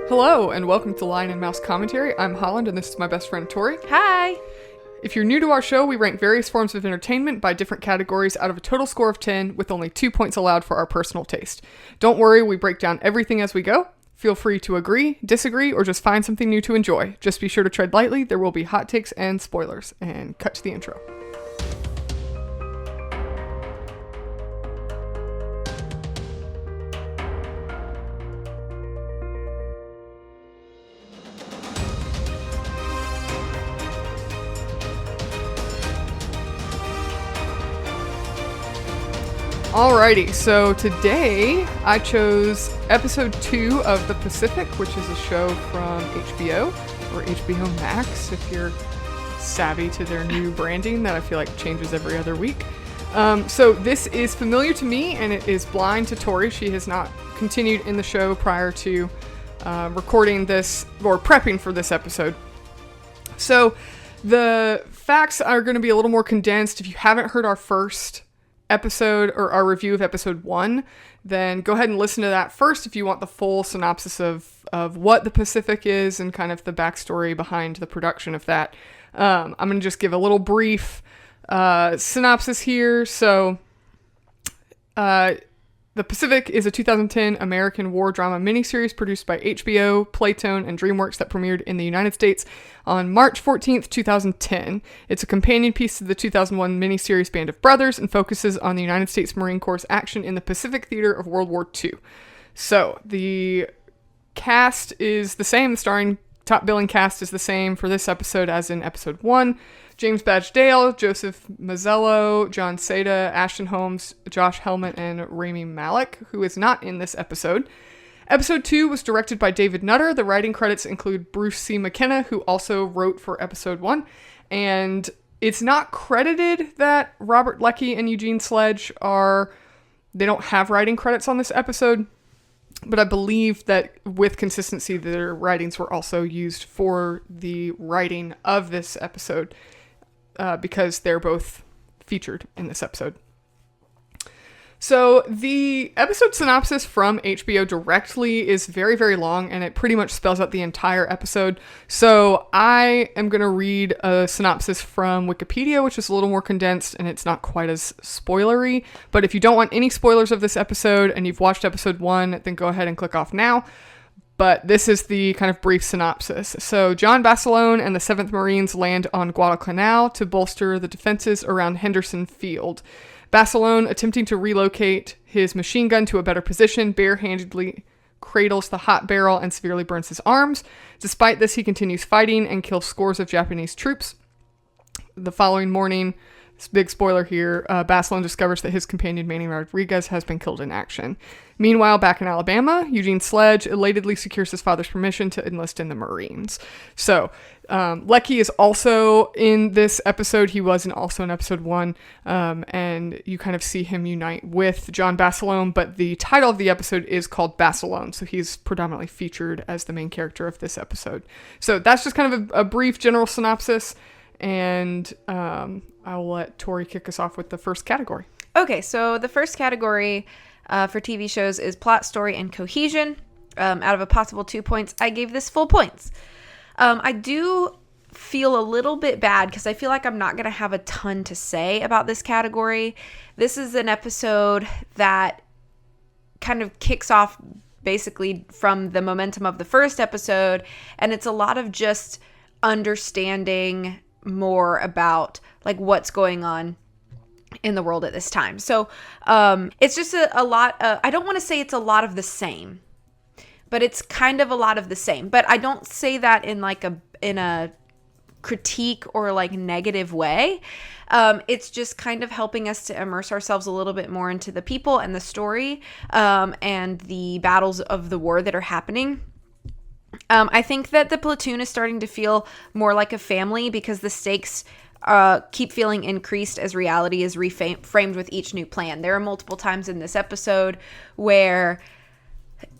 Hello, and welcome to Lion and Mouse Commentary. I'm Holland, and this is my best friend Tori. Hi! If you're new to our show, we rank various forms of entertainment by different categories out of a total score of 10, with only 2 points allowed for our personal taste. Don't worry, we break down everything as we go. Feel free to agree, disagree, or just find something new to enjoy. Just be sure to tread lightly, there will be hot takes and spoilers. And cut to the intro. Alrighty, so today I chose episode 2 of The Pacific, which is a show from HBO, or HBO Max, if you're savvy to their new branding that I feel like changes every other week. So this is familiar to me, and it is blind to Tori. She has not continued in the show prior to recording this, or prepping for this episode. So the facts are going to be a little more condensed. If you haven't heard our first episode or our review of episode 1, then go ahead and listen to that first if you want the full synopsis of what the Pacific is and kind of the backstory behind the production of that. I'm going to just give a little brief synopsis here. So The Pacific is a 2010 American war drama miniseries produced by HBO, Playtone, and DreamWorks that premiered in the United States on March 14th, 2010. It's a companion piece to the 2001 miniseries Band of Brothers and focuses on the United States Marine Corps' action in the Pacific theater of World War II. So, the cast is the same. The starring top billing cast is the same for this episode as in episode 1. James Badge Dale, Joseph Mazzello, John Seda, Ashton Holmes, Josh Helmet, and Rami Malek, who is not in this episode. Episode 2 was directed by David Nutter. The writing credits include Bruce C. McKenna, who also wrote for episode 1. And it's not credited that Robert Leckie and Eugene Sledge they don't have writing credits on this episode. But I believe that with consistency, their writings were also used for the writing of this episode. Because they're both featured in this episode. So the episode synopsis from HBO directly is very, very long, and it pretty much spells out the entire episode. So I am going to read a synopsis from Wikipedia, which is a little more condensed, and it's not quite as spoilery. But if you don't want any spoilers of this episode and you've watched episode 1, then go ahead and click off now. But this is the kind of brief synopsis. So John Basilone and the 7th Marines land on Guadalcanal to bolster the defenses around Henderson Field. Basilone, attempting to relocate his machine gun to a better position, barehandedly cradles the hot barrel and severely burns his arms. Despite this, he continues fighting and kills scores of Japanese troops. The following morning, big spoiler here, Basilone discovers that his companion Manny Rodriguez has been killed in action. Meanwhile, back in Alabama, Eugene Sledge elatedly secures his father's permission to enlist in the Marines. So, Leckie is also in this episode. He was also in episode 1, and you kind of see him unite with John Basilone, but the title of the episode is called Basilone, so he's predominantly featured as the main character of this episode. So that's just kind of a brief general synopsis, and I'll let Tori kick us off with the first category. Okay, so the first category for TV shows is plot, story, and cohesion. Out of a possible 2 points, I gave this full points. I do feel a little bit bad because I feel like I'm not going to have a ton to say about this category. This is an episode that kind of kicks off basically from the momentum of the first episode, and it's a lot of just understanding more about like what's going on in the world at this time. So it's just a lot. I don't want to say it's a lot of the same, but it's kind of a lot of the same. But I don't say that in like in a critique or like negative way. It's just kind of helping us to immerse ourselves a little bit more into the people and the story and the battles of the war that are happening. I think that the platoon is starting to feel more like a family because the stakes keep feeling increased as reality is reframed with each new plan. There are multiple times in this episode where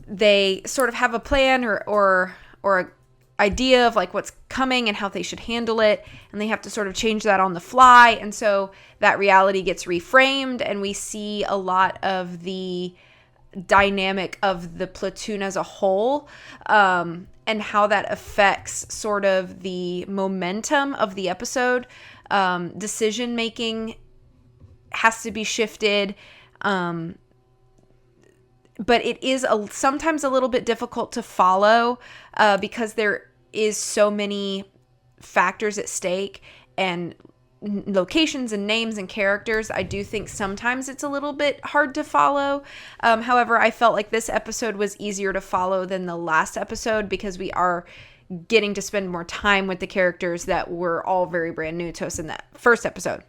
they sort of have a plan or a idea of like what's coming and how they should handle it, and they have to sort of change that on the fly, and so that reality gets reframed, and we see a lot of the dynamic of the platoon as a whole, and how that affects sort of the momentum of the episode. Decision making has to be shifted, but it is sometimes a little bit difficult to follow because there is so many factors at stake and locations and names and characters. I do think sometimes it's a little bit hard to follow. However, I felt like this episode was easier to follow than the last episode because we are getting to spend more time with the characters that were all very brand new to us in that first episode.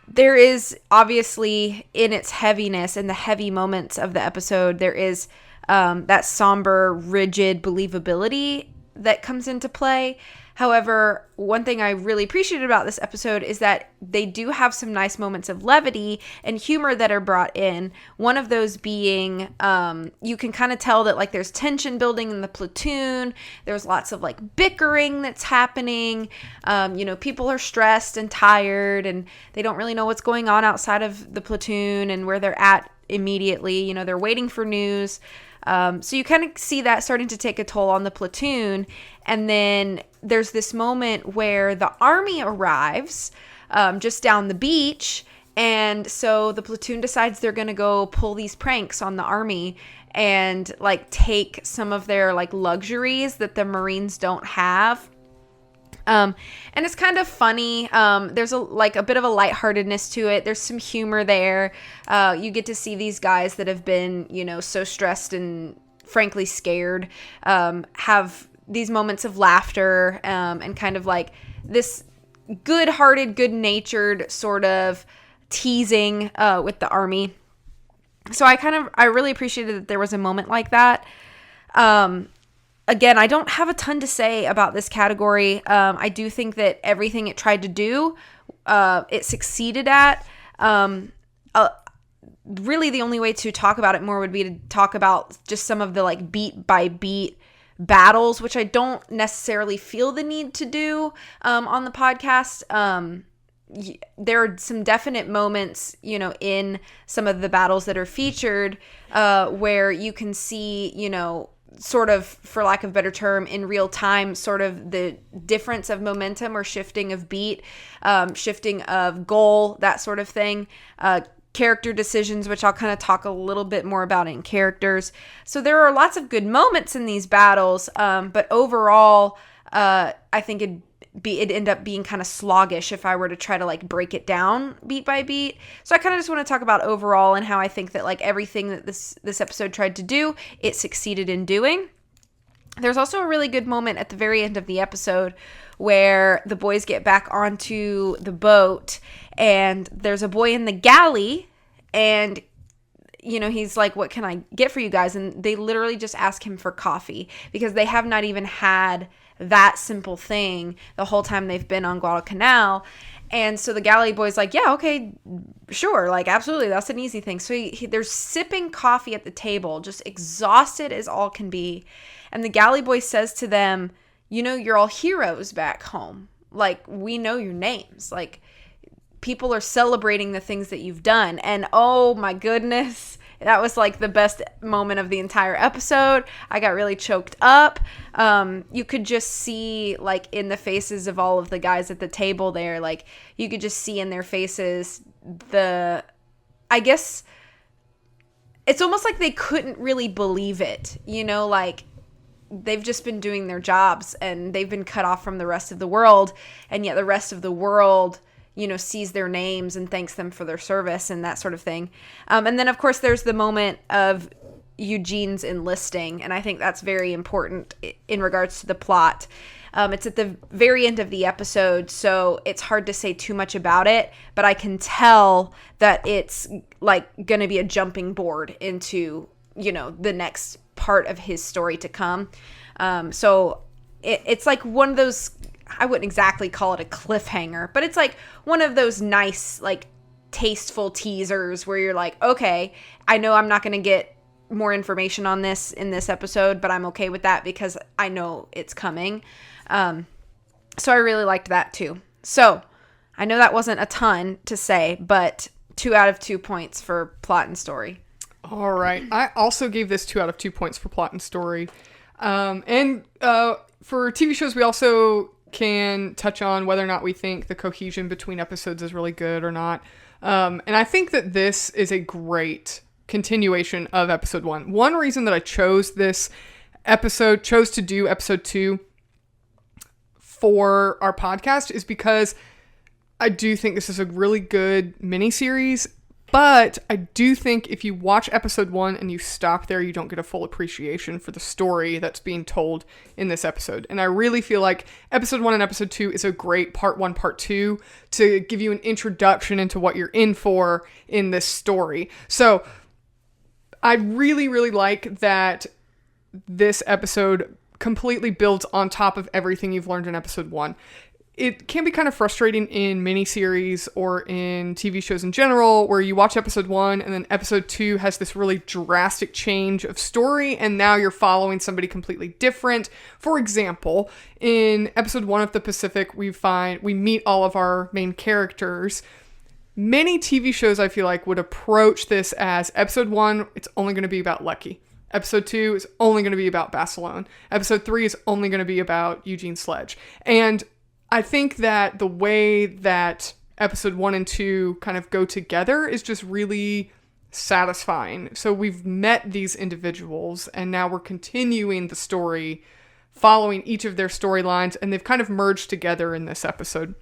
There is obviously, in its heaviness and the heavy moments of the episode, there is that somber, rigid believability that comes into play. However, one thing I really appreciated about this episode is that they do have some nice moments of levity and humor that are brought in. One of those being, you can kind of tell that like there's tension building in the platoon. There's lots of like bickering that's happening. People are stressed and tired and they don't really know what's going on outside of the platoon and where they're at immediately. They're waiting for news. So you kind of see that starting to take a toll on the platoon. And then there's this moment where the army arrives just down the beach. And so the platoon decides they're going to go pull these pranks on the army and like take some of their like luxuries that the Marines don't have. And it's kind of funny. There's a bit of a lightheartedness to it. There's some humor there. You get to see these guys that have been, so stressed and frankly scared, have these moments of laughter, and kind of like this good-hearted, good-natured sort of teasing, with the army. So I really appreciated that there was a moment like that. Again, I don't have a ton to say about this category. I do think that everything it tried to do, it succeeded at. Really, the only way to talk about it more would be to talk about just some of the like beat by beat battles, which I don't necessarily feel the need to do on the podcast. There are some definite moments, in some of the battles that are featured, where you can see, sort of, for lack of a better term, in real time, sort of the difference of momentum or shifting of beat, shifting of goal, that sort of thing. Character decisions, which I'll kind of talk a little bit more about in characters. So there are lots of good moments in these battles, but overall, I think it'd end up being kind of sloggish if I were to try to like break it down beat by beat. So I kind of just want to talk about overall and how I think that like everything that this episode tried to do, it succeeded in doing. There's also a really good moment at the very end of the episode where the boys get back onto the boat and there's a boy in the galley and he's like, what can I get for you guys? And they literally just ask him for coffee because they have not even had that simple thing the whole time they've been on Guadalcanal. And so the galley boy's like, yeah, okay, sure, like absolutely, that's an easy thing. So they're sipping coffee at the table, just exhausted as all can be. And the galley boy says to them, you're all heroes back home. Like, we know your names. Like, people are celebrating the things that you've done. And oh my goodness, that was like the best moment of the entire episode. I got really choked up. You could just see like in the faces of all of the guys at the table there, like you could just see in their faces I guess it's almost like they couldn't really believe it, like they've just been doing their jobs and they've been cut off from the rest of the world. And yet the rest of the world, sees their names and thanks them for their service and that sort of thing. And then, of course, there's the moment of Eugene's enlisting, and I think that's very important in regards to the plot. It's at the very end of the episode, so it's hard to say too much about it, but I can tell that it's like going to be a jumping board into, the next part of his story to come. So it's like one of those, I wouldn't exactly call it a cliffhanger, but it's like one of those nice, like tasteful teasers where you're like, okay, I know I'm not going to get more information on this in this episode, but I'm okay with that because I know it's coming. So I really liked that too. So I know that wasn't a ton to say, but 2 out of 2 points for plot and story. All right. I also gave this 2 out of 2 points for plot and story. For TV shows, we also can touch on whether or not we think the cohesion between episodes is really good or not. And I think that this is a great continuation of episode 1. One reason that I chose this episode, chose to do episode 2 for our podcast is because I do think this is a really good miniseries, but I do think if you watch episode 1 and you stop there, you don't get a full appreciation for the story that's being told in this episode. And I really feel like episode 1 and episode 2 is a great part 1, part 2 to give you an introduction into what you're in for in this story. So I really, really like that this episode completely builds on top of everything you've learned in episode 1. It can be kind of frustrating in miniseries or in TV shows in general, where you watch episode 1 and then episode 2 has this really drastic change of story, and now you're following somebody completely different. For example, in episode 1 of The Pacific, we meet all of our main characters. Many TV shows, I feel like, would approach this as episode 1, it's only going to be about Lucky. Episode 2 is only going to be about Basilone. Episode 3 is only going to be about Eugene Sledge. And I think that the way that episode 1 and 2 kind of go together is just really satisfying. So we've met these individuals and now we're continuing the story, following each of their storylines, and they've kind of merged together in this episode.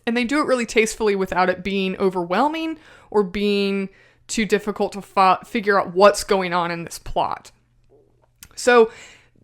And they do it really tastefully without it being overwhelming or being too difficult to figure out what's going on in this plot. So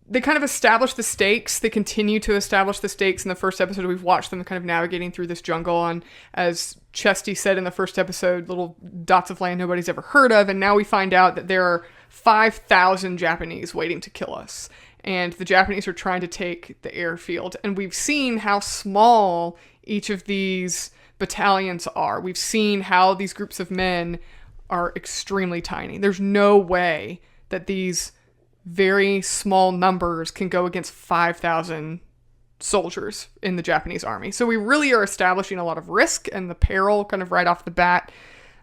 they kind of establish the stakes. They continue to establish the stakes. In the first episode, we've watched them kind of navigating through this jungle on, as Chesty said in the first episode, little dots of land nobody's ever heard of. And now we find out that there are 5,000 Japanese waiting to kill us. And the Japanese are trying to take the airfield. And we've seen how small each of these battalions are. We've seen how these groups of men are extremely tiny. There's no way that these very small numbers can go against 5,000 soldiers in the Japanese army. So we really are establishing a lot of risk and the peril kind of right off the bat.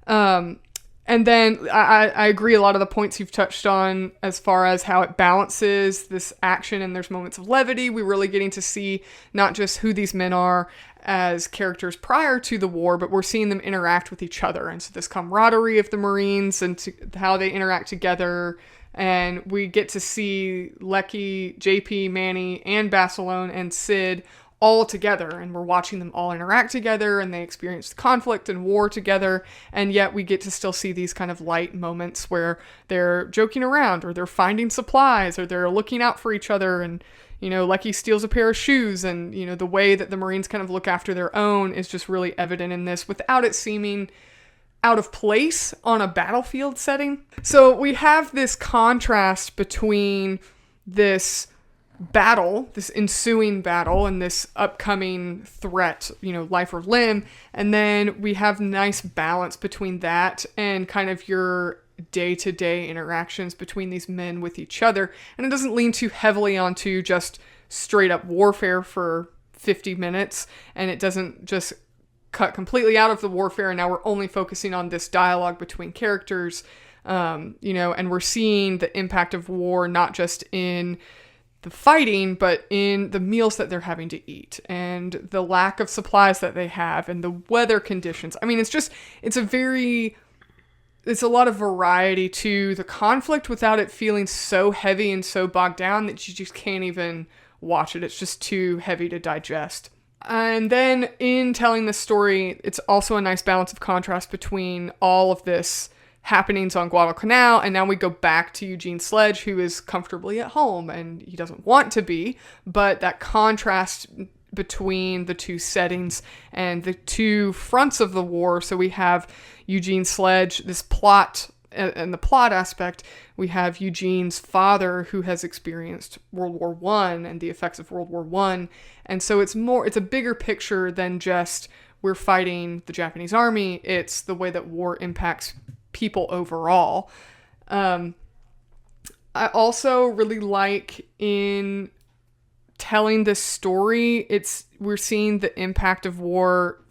And then I agree a lot of the points you've touched on as far as how it balances this action and there's moments of levity. We're really getting to see not just who these men are as characters prior to the war, but we're seeing them interact with each other. And so this camaraderie of the Marines and how they interact together. And we get to see Lecky, JP, Manny, and Basilone and Sid all together. And we're watching them all interact together and they experience conflict and war together. And yet we get to still see these kind of light moments where they're joking around or they're finding supplies or they're looking out for each other. And, you know, Lecky steals a pair of shoes. And, you know, the way that the Marines kind of look after their own is just really evident in this without it seeming out of place on a battlefield setting. So we have this contrast between this battle, this ensuing battle, and this upcoming threat, you know, life or limb. And then we have nice balance between that and kind of your day-to-day interactions between these men with each other. And it doesn't lean too heavily onto just straight up warfare for 50 minutes. And it doesn't just cut completely out of the warfare, and now we're only focusing on this dialogue between characters, you know, and we're seeing the impact of war not just in the fighting, but in the meals that they're having to eat and the lack of supplies that they have and the weather conditions. I mean, it's a lot of variety to the conflict without it feeling so heavy and so bogged down that you just can't even watch it. It's just too heavy to digest. And then in telling this story, it's also a nice balance of contrast between all of this happenings on Guadalcanal, and now we go back to Eugene Sledge, who is comfortably at home, and he doesn't want to be, but that contrast between the two settings and the two fronts of the war. So we have Eugene Sledge, this plot, and the plot aspect, we have Eugene's father who has experienced World War I and the effects of World War I. And so it's a bigger picture than just we're fighting the Japanese army. It's the way that war impacts people overall. I also really like in telling this story, we're seeing the impact of war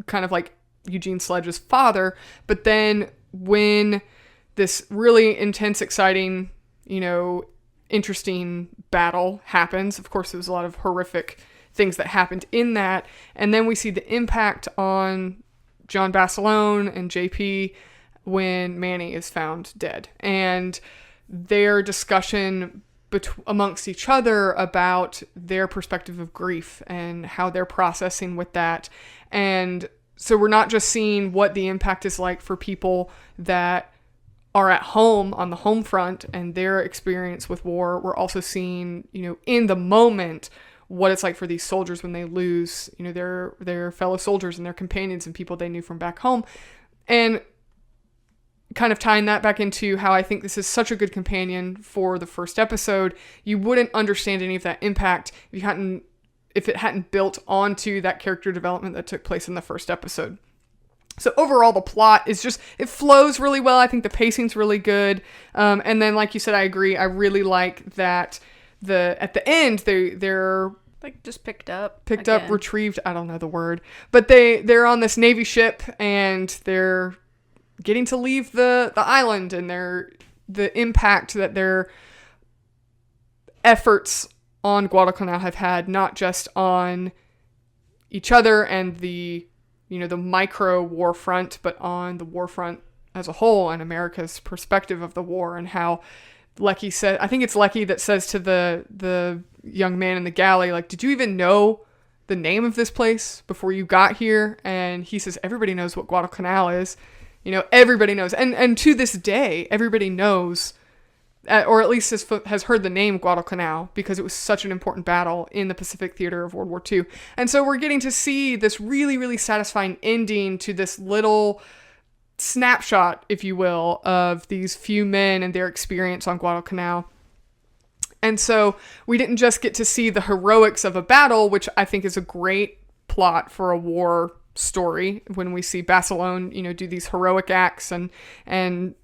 kind of like Eugene Sledge's father. But then when this really intense, exciting, interesting battle happens, of course, there was a lot of horrific things that happened in that. And then we see the impact on John Basilone and JP when Manny is found dead. And their discussion amongst each other about their perspective of grief and how they're processing with that. And so we're not just seeing what the impact is like for people that are at home on the home front and their experience with war. We're also seeing, in the moment, what it's like for these soldiers when they lose, their fellow soldiers and their companions and people they knew from back home. And kind of tying that back into how I think this is such a good companion for the first episode. You wouldn't understand any of that impact if it hadn't built onto that character development that took place in the first episode. So overall, the plot is it flows really well. I think the pacing's really good. And then, like you said, I agree. I really like that at the end, they're like just picked up, retrieved. I don't know the word, but they're on this Navy ship and they're getting to leave the island, and the impact that their efforts on Guadalcanal have had, not just on each other and the micro war front, but on the war front as a whole and America's perspective of the war, and how Lecky said, I think it's Lecky that says to the young man in the galley, like, did you even know the name of this place before you got here? And he says, everybody knows what Guadalcanal is. Everybody knows. And to this day, everybody knows, or at least has heard the name Guadalcanal, because it was such an important battle in the Pacific theater of World War II. And so we're getting to see this really, really satisfying ending to this little snapshot, if you will, of these few men and their experience on Guadalcanal. And so we didn't just get to see the heroics of a battle, which I think is a great plot for a war story, when we see Basilone, do these heroic acts and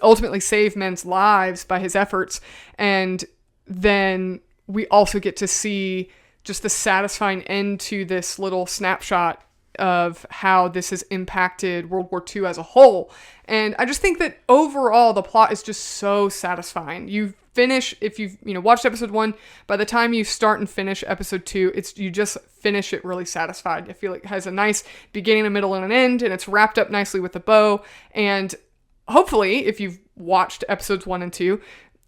ultimately save men's lives by his efforts. And then we also get to see just the satisfying end to this little snapshot of how this has impacted World War II as a whole. And I just think that overall the plot is just so satisfying. You finish, if you've watched episode 1, by the time you start and finish episode 2, you just finish it really satisfied. I feel like it has a nice beginning, a middle, and an end, and it's wrapped up nicely with a bow. And hopefully, if you've watched episodes 1 and 2,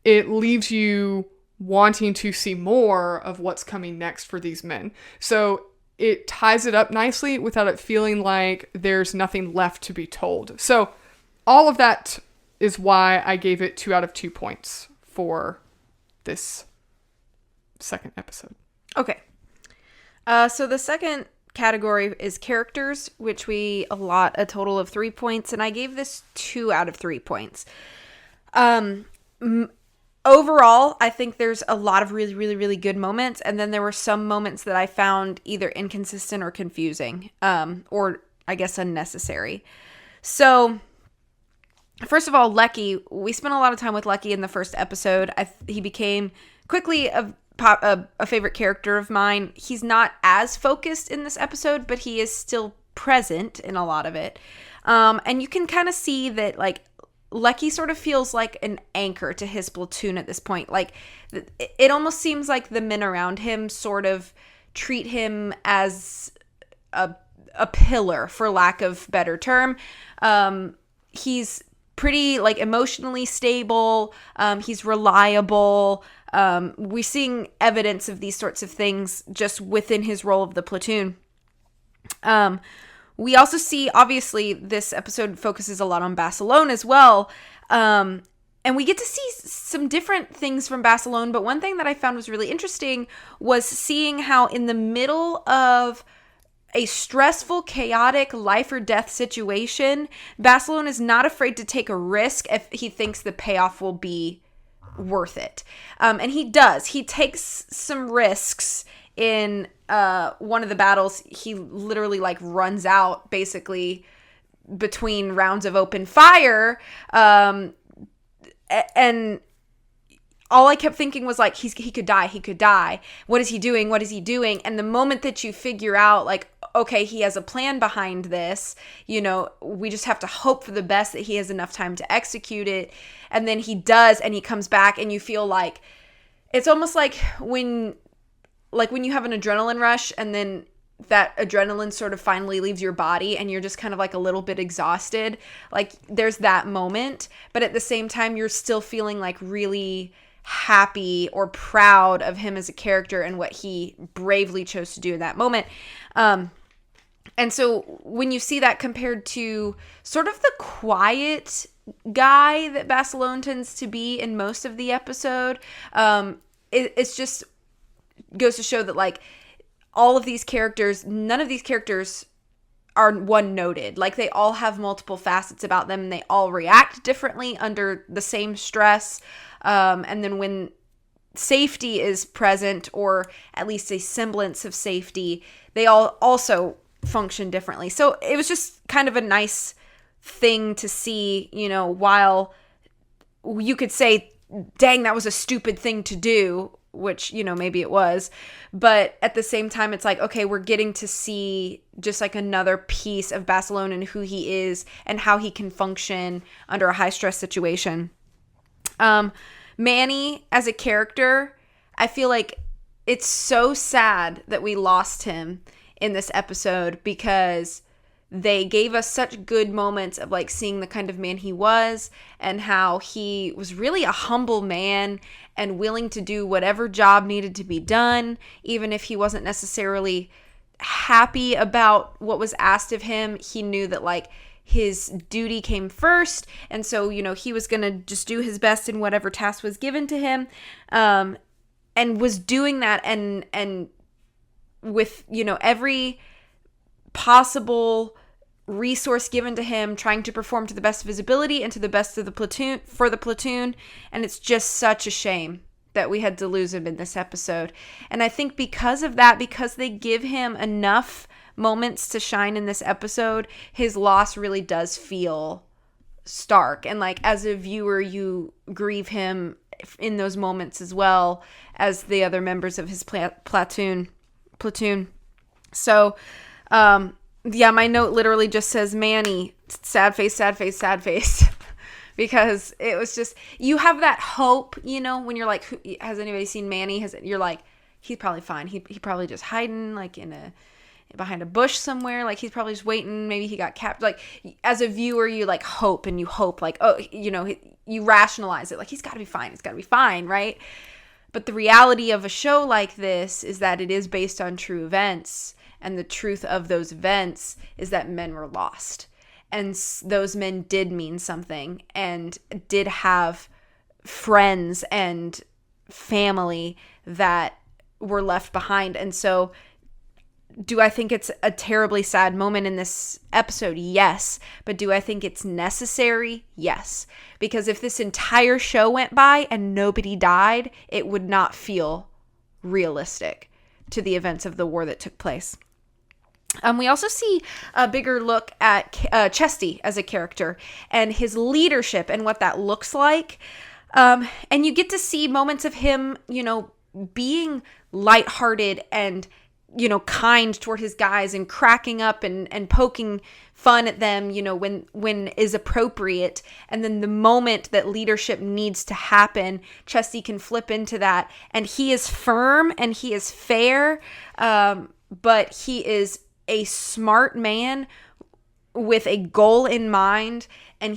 it leaves you wanting to see more of what's coming next for these men. So it ties it up nicely without it feeling like there's nothing left to be told. So all of that is why I gave it 2 out of 2 points for this second episode. Okay. So the second category is characters, which we allot a total of 3 points, and I gave this 2 out of 3 points. Overall, I think there's a lot of really, really, really good moments, and then there were some moments that I found either inconsistent or confusing, or I guess unnecessary. So, first of all, Lecky, we spent a lot of time with Lecky in the first episode. He became quickly a favorite character of mine. He's not as focused in this episode, but he is still present in a lot of it. And you can kind of see that, like, Lecky sort of feels like an anchor to his platoon at this point. Like, it almost seems like the men around him sort of treat him as a pillar, for lack of better term. He's pretty, like, emotionally stable. He's reliable. We're seeing evidence of these sorts of things just within his role of the platoon. We also see, obviously, this episode focuses a lot on Basilone as well. And we get to see some different things from Basilone. But one thing that I found was really interesting was seeing how in the middle of a stressful, chaotic life or death situation, Basilone is not afraid to take a risk if he thinks the payoff will be worth it. And he does. He takes some risks in one of the battles. He literally, like, runs out basically between rounds of open fire. And all I kept thinking was like, he could die. He could die. What is he doing? What is he doing? And the moment that you figure out like, okay, he has a plan behind this, you know, we just have to hope for the best that he has enough time to execute it. And then he does, and he comes back, and you feel like, it's almost like when you have an adrenaline rush and then that adrenaline sort of finally leaves your body and you're just kind of like a little bit exhausted. Like there's that moment, but at the same time, you're still feeling like really happy or proud of him as a character and what he bravely chose to do in that moment. And so when you see that compared to sort of the quiet guy that Basilone tends to be in most of the episode, it's just goes to show that like all of these characters, none of these characters are one noted. Like they all have multiple facets about them and they all react differently under the same stress. And then when safety is present, or at least a semblance of safety, they all also function differently. So it was just kind of a nice thing to see, you know, while you could say, dang, that was a stupid thing to do, which, you know, maybe it was. But at the same time, it's like, okay, we're getting to see just like another piece of Basilone and who he is and how he can function under a high stress situation. Manny as a character, I feel like it's so sad that we lost him in this episode because they gave us such good moments of like seeing the kind of man he was and how he was really a humble man and willing to do whatever job needed to be done, even if he wasn't necessarily happy about what was asked of him. He knew that like his duty came first, and so, you know, he was gonna just do his best in whatever task was given to him, and was doing that and with, you know, every possible resource given to him, trying to perform to the best of his ability and to the best of the platoon for the platoon. And it's just such a shame that we had to lose him in this episode. And I think because of that, because they give him enough moments to shine in this episode, his loss really does feel stark. And like as a viewer, you grieve him in those moments as well as the other members of his platoon. So, yeah, my note literally just says, Manny, sad face, sad face, sad face. Because it was just, you have that hope, you know, when you're like, has anybody seen Manny? You're like, he's probably fine. He probably just hiding like behind a bush somewhere. Like he's probably just waiting. Maybe he got captured. Like as a viewer, you like hope and you hope like, oh, you know, you rationalize it. Like he's got to be fine. It's got to be fine, right? But the reality of a show like this is that it is based on true events. And the truth of those events is that men were lost. And those men did mean something and did have friends and family that were left behind. And so do I think it's a terribly sad moment in this episode? Yes. But do I think it's necessary? Yes. Because if this entire show went by and nobody died, it would not feel realistic to the events of the war that took place. We also see a bigger look at Chesty as a character and his leadership and what that looks like. And you get to see moments of him, you know, being lighthearted and, you know, kind toward his guys and cracking up and poking fun at them, you know, when is appropriate. And then the moment that leadership needs to happen, Chesty can flip into that. And he is firm and he is fair, but he is a smart man with a goal in mind. And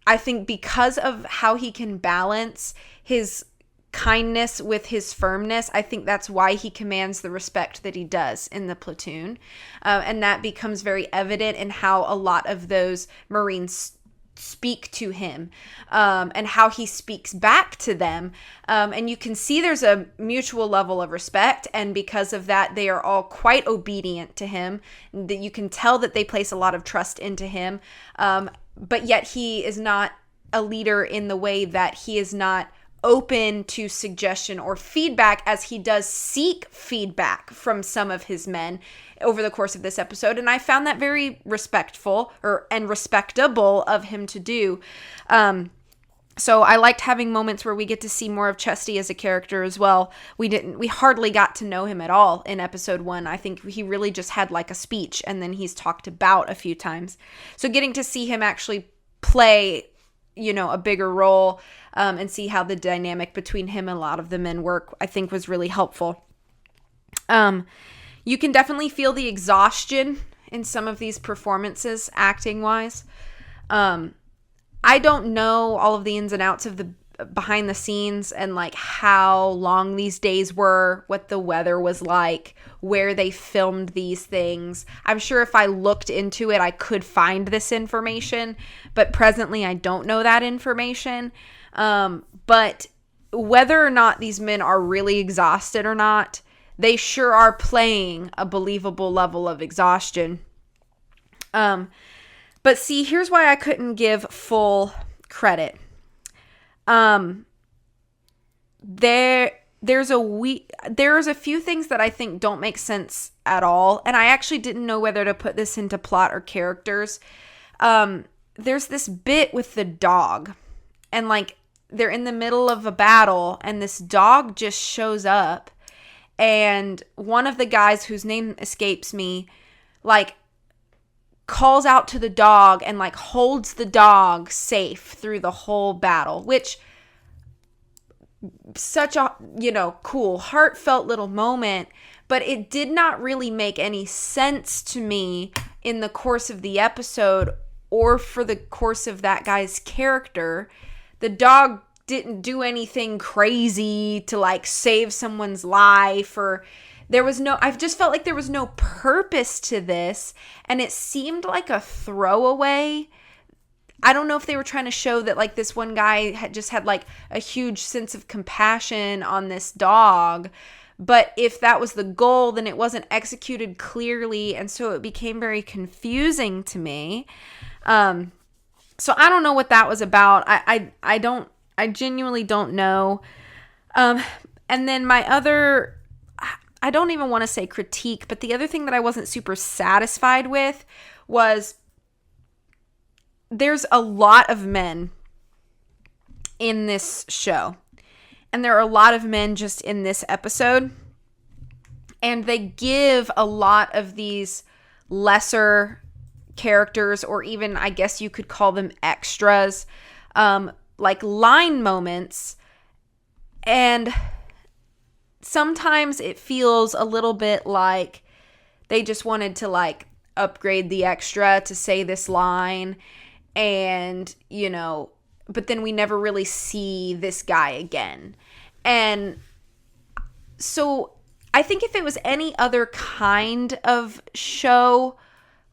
I think because of how he can balance his kindness with his firmness, I think that's why he commands the respect that he does in the platoon. And that becomes very evident in how a lot of those Marines speak to him, and how he speaks back to them. And you can see there's a mutual level of respect. And because of that, they are all quite obedient to him. That you can tell that they place a lot of trust into him. But yet he is not a leader in the way that he is not open to suggestion or feedback, as he does seek feedback from some of his men over the course of this episode. And I found that very respectful and respectable of him to do. So I liked having moments where we get to see more of Chesty as a character as well. We hardly got to know him at all in episode 1. I think he really just had like a speech, and then he's talked about a few times. So getting to see him actually play, a bigger role, and see how the dynamic between him and a lot of the men work, I think was really helpful. You can definitely feel the exhaustion in some of these performances, acting wise. I don't know all of the ins and outs of the behind the scenes and like how long these days were, what the weather was like, where they filmed these things. I'm sure if I looked into it, I could find this information, but presently I don't know that information. But whether or not these men are really exhausted or not, they sure are playing a believable level of exhaustion. But see, here's why I couldn't give full credit. There's a few things that I think don't make sense at all, and I actually didn't know whether to put this into plot or characters. There's this bit with the dog, and like they're in the middle of a battle, and this dog just shows up, and one of the guys whose name escapes me, like, calls out to the dog and like holds the dog safe through the whole battle, which such a, cool, heartfelt little moment, but it did not really make any sense to me in the course of the episode or for the course of that guy's character. The dog didn't do anything crazy to like save someone's life, or I just felt like there was no purpose to this, and it seemed like a throwaway. I don't know if they were trying to show that like this one guy had like a huge sense of compassion on this dog, but if that was the goal, then it wasn't executed clearly, and so it became very confusing to me. So I don't know what that was about. I genuinely don't know. And then my other, I don't even want to say critique, but the other thing that I wasn't super satisfied with was there's a lot of men in this show. And there are a lot of men just in this episode. And they give a lot of these lesser characters, or even I guess you could call them extras, like line moments. And sometimes it feels a little bit like they just wanted to like upgrade the extra to say this line, and but then we never really see this guy again. And so I think if it was any other kind of show,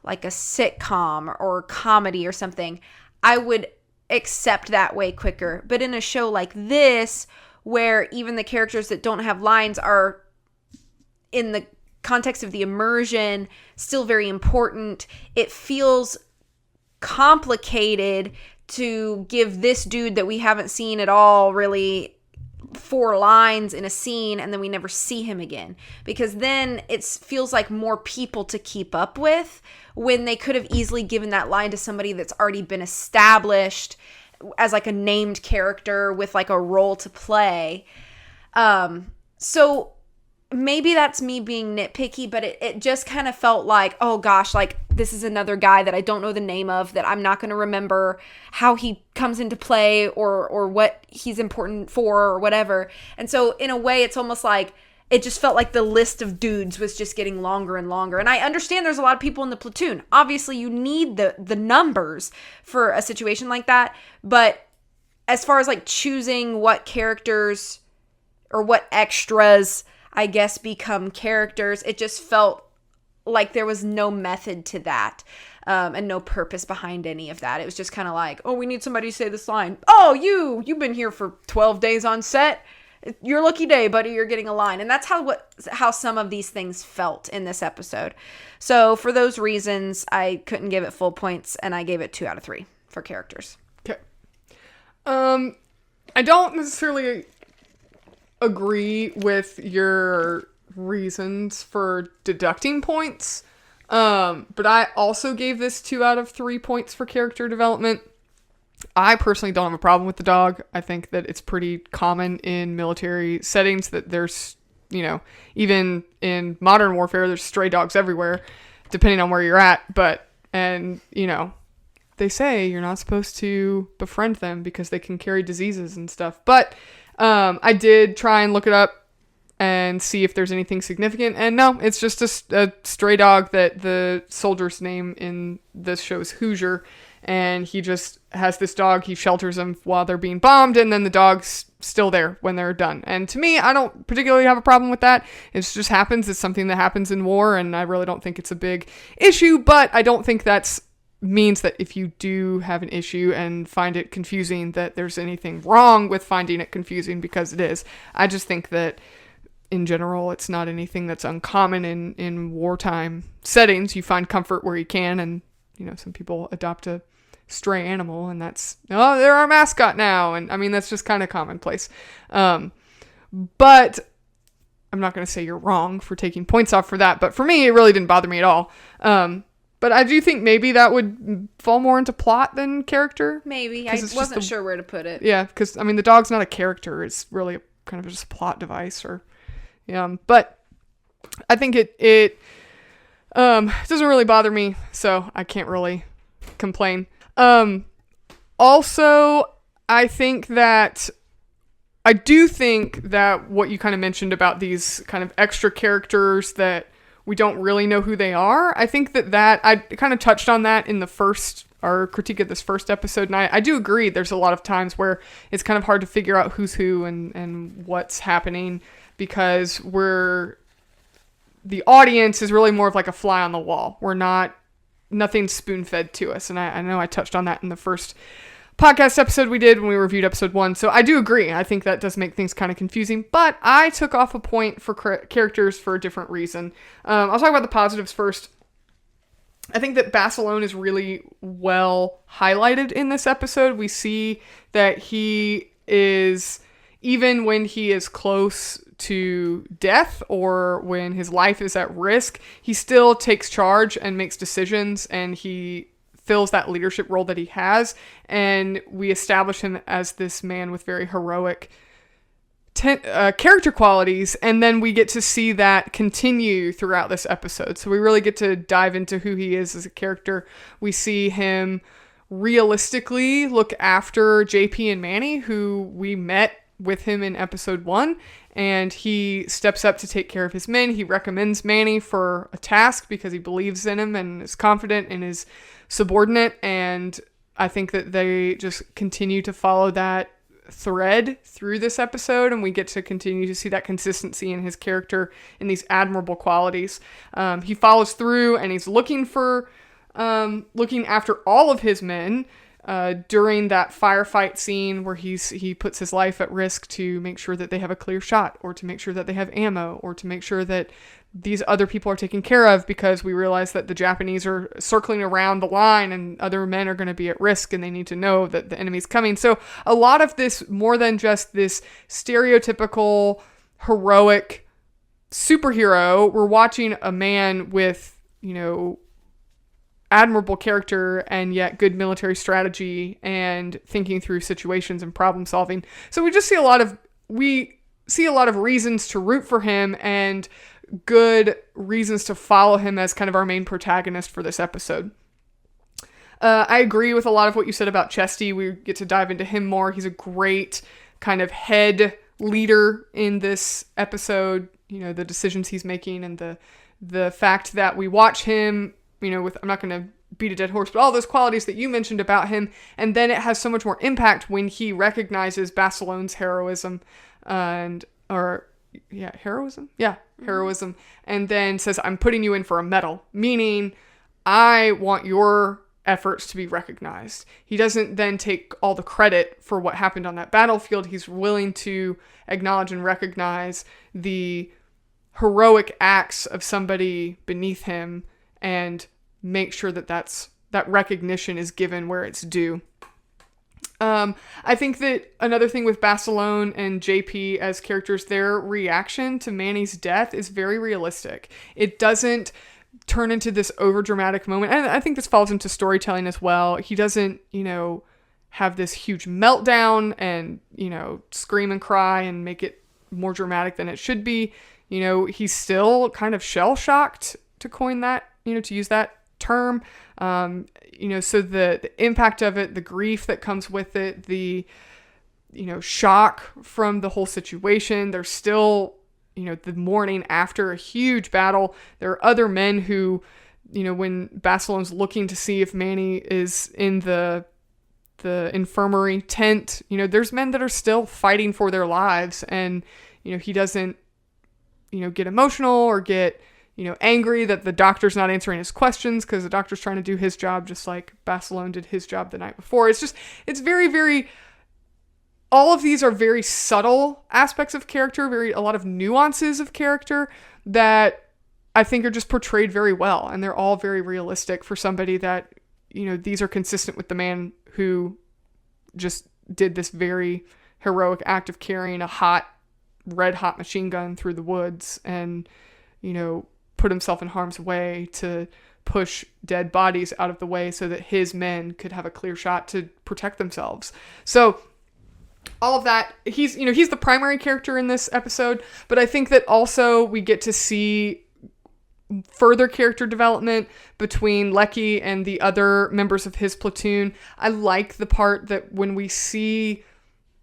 like a sitcom or comedy or something, I would accept that way quicker. But in a show like this, where even the characters that don't have lines are, in the context of the immersion, still very important, it feels complicated to give this dude that we haven't seen at all really 4 lines in a scene and then we never see him again, because then it feels like more people to keep up with, when they could have easily given that line to somebody that's already been established as like a named character with like a role to play. So maybe that's me being nitpicky, but it just kind of felt like, oh gosh, like this is another guy that I don't know the name of, that I'm not going to remember how he comes into play or what he's important for or whatever. And so in a way, it's almost like it just felt like the list of dudes was just getting longer and longer. And I understand there's a lot of people in the platoon. Obviously, you need the numbers for a situation like that. But as far as like choosing what characters or what extras, I guess, become characters, it just felt like there was no method to that, and no purpose behind any of that. It was just kind of like, oh, we need somebody to say this line. Oh, you've been here for 12 days on set. Your lucky day, buddy, you're getting a line. And that's how some of these things felt in this episode. So for those reasons, I couldn't give it full points, and I gave it 2 out of 3 for characters. Okay. I don't necessarily agree with your reasons for deducting points, but I also gave this 2 out of 3 points for character development. I personally don't have a problem with the dog. I think that it's pretty common in military settings that there's, even in modern warfare, there's stray dogs everywhere, depending on where you're at. They say you're not supposed to befriend them because they can carry diseases and stuff. But I did try and look it up and see if there's anything significant. And no, it's just a stray dog that the soldier's name in this show is Hoosier. And he just has this dog. He shelters them while they're being bombed. And then the dog's still there when they're done. And to me, I don't particularly have a problem with that. It just happens. It's something that happens in war. And I really don't think it's a big issue. But I don't think that's means that if you do have an issue and find it confusing, that there's anything wrong with finding it confusing, because it is. I just think that in general, it's not anything that's uncommon in wartime settings. You find comfort where you can, and some people adopt a stray animal, and that's, they're our mascot now, and I mean that's just kind of commonplace. But I'm not going to say you're wrong for taking points off for that, but for me, it really didn't bother me at all. But I do think maybe that would fall more into plot than character. Maybe. I wasn't sure where to put it. Yeah, because, the dog's not a character. It's really kind of just a plot device. But I think it doesn't really bother me, so I can't really complain. Also, I do think that what you kind of mentioned about these kind of extra characters that we don't really know who they are. I think that I kind of touched on that in our critique of this first episode. And I do agree. There's a lot of times where it's kind of hard to figure out who's who and what's happening, because the audience is really more of like a fly on the wall. Nothing's spoon fed to us. And I know I touched on that in the first podcast episode we did when we reviewed episode 1. So I do agree. I think that does make things kind of confusing, but I took off a point for characters for a different reason. I'll talk about the positives first. I think that Basilone is really well highlighted in this episode. We see that he is, even when he is close to death or when his life is at risk, he still takes charge and makes decisions, and he fills that leadership role that he has, and we establish him as this man with very heroic character qualities, and then we get to see that continue throughout this episode. So we really get to dive into who he is as a character. We see him realistically look after JP and Manny, who we met with him in episode 1, and he steps up to take care of his men. He recommends Manny for a task because he believes in him and is confident in his subordinate, and I think that they just continue to follow that thread through this episode, and we get to continue to see that consistency in his character and these admirable qualities. He follows through, and he's looking after all of his men during that firefight scene where he puts his life at risk to make sure that they have a clear shot, or to make sure that they have ammo, or to make sure that these other people are taken care of, because we realize that the Japanese are circling around the line and other men are going to be at risk, and they need to know that the enemy's coming. So a lot of this, more than just this stereotypical heroic superhero, we're watching a man with, admirable character and yet good military strategy and thinking through situations and problem solving. So we just see a lot of reasons to root for him and good reasons to follow him as kind of our main protagonist for this episode. I agree with a lot of what you said about Chesty. We get to dive into him more. He's a great kind of head leader in this episode, the decisions he's making, and the fact that we watch him, with, I'm not going to beat a dead horse, but all those qualities that you mentioned about him, and then it has so much more impact when he recognizes Basilone's heroism, heroism, and then says, I'm putting you in for a medal, meaning I want your efforts to be recognized. He doesn't then take all the credit for what happened on that battlefield. He's willing to acknowledge and recognize the heroic acts of somebody beneath him and make sure that recognition is given where it's due. I think that another thing with Basilone and JP as characters, their reaction to Manny's death is very realistic. It doesn't turn into this overdramatic moment. And I think this falls into storytelling as well. He doesn't, have this huge meltdown and, scream and cry and make it more dramatic than it should be. He's still kind of shell-shocked, to coin that, to use that term. So the impact of it, the grief that comes with it, the, shock from the whole situation. There's still, the morning after a huge battle. There are other men who, when Basilone's looking to see if Manny is in the infirmary tent, there's men that are still fighting for their lives, and he doesn't get emotional or get angry that the doctor's not answering his questions, because the doctor's trying to do his job just like Basilone did his job the night before. It's very, very, all of these are very subtle aspects of character, a lot of nuances of character that I think are just portrayed very well, and they're all very realistic for somebody that, these are consistent with the man who just did this very heroic act of carrying a red hot machine gun through the woods and, put himself in harm's way to push dead bodies out of the way so that his men could have a clear shot to protect themselves. So all of that, he's the primary character in this episode, but I think that also we get to see further character development between Lecky and the other members of his platoon. I like the part that when we see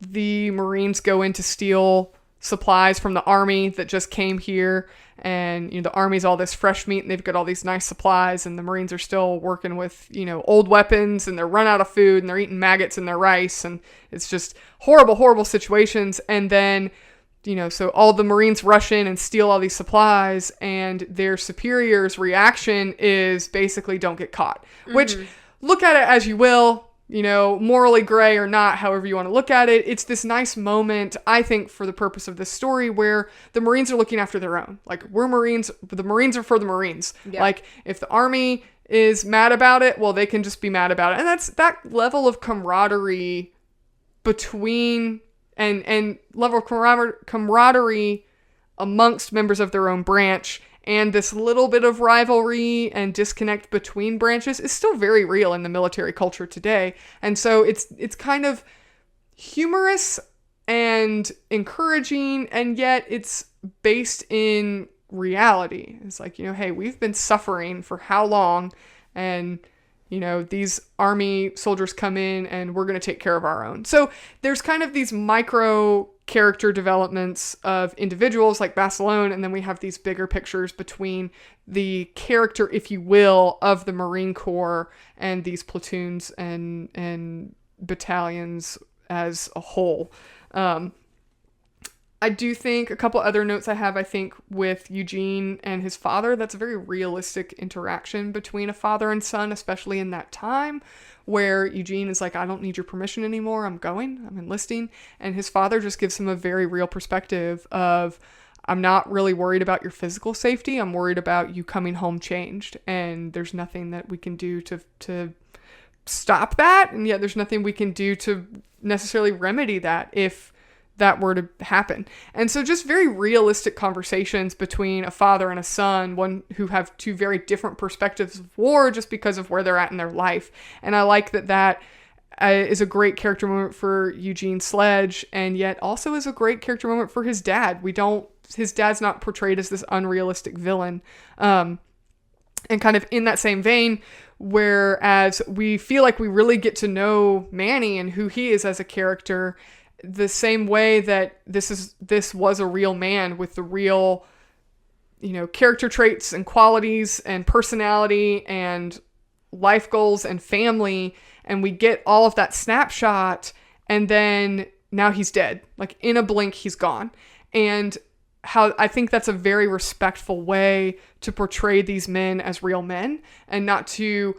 the Marines go in to steal supplies from the army that just came here, and the army's all this fresh meat and they've got all these nice supplies, and the Marines are still working with old weapons, and they're run out of food, and they're eating maggots in their rice, and it's just horrible situations. And then so all the Marines rush in and steal all these supplies, and their superior's reaction is basically don't get caught. Mm-hmm. Which, look at it as you will, morally gray or not, however you want to look at it. It's this nice moment, I think, for the purpose of this story, where the Marines are looking after their own. Like, we're Marines, but the Marines are for the Marines. Yeah. Like, if the army is mad about it, well, they can just be mad about it. And that's that level of camaraderie between and level of camaraderie amongst members of their own branch, and this little bit of rivalry and disconnect between branches is still very real in the military culture today. And so it's kind of humorous and encouraging, and yet it's based in reality. It's like, hey, we've been suffering for how long, and these army soldiers come in and we're going to take care of our own. So there's kind of these micro character developments of individuals like Basilone, and then we have these bigger pictures between the character, if you will, of the Marine Corps and these platoons and battalions as a whole. I do think a couple other notes I think with Eugene and his father, that's a very realistic interaction between a father and son, especially in that time where Eugene is like, I don't need your permission anymore. I'm enlisting. And his father just gives him a very real perspective of, I'm not really worried about your physical safety. I'm worried about you coming home changed. And there's nothing that we can do to stop that. And yet there's nothing we can do to necessarily remedy that if that were to happen. And so just very realistic conversations between a father and a son, one who have two very different perspectives of war just because of where they're at in their life. And I like that is a great character moment for Eugene Sledge, and yet also is a great character moment for his dad. His dad's not portrayed as this unrealistic villain. And kind of in that same vein, whereas we feel like we really get to know Manny and who he is as a character, the same way that this was a real man with the real, character traits and qualities and personality and life goals and family. And we get all of that snapshot, and then now he's dead. Like, in a blink, he's gone. And how I think that's a very respectful way to portray these men as real men, and not to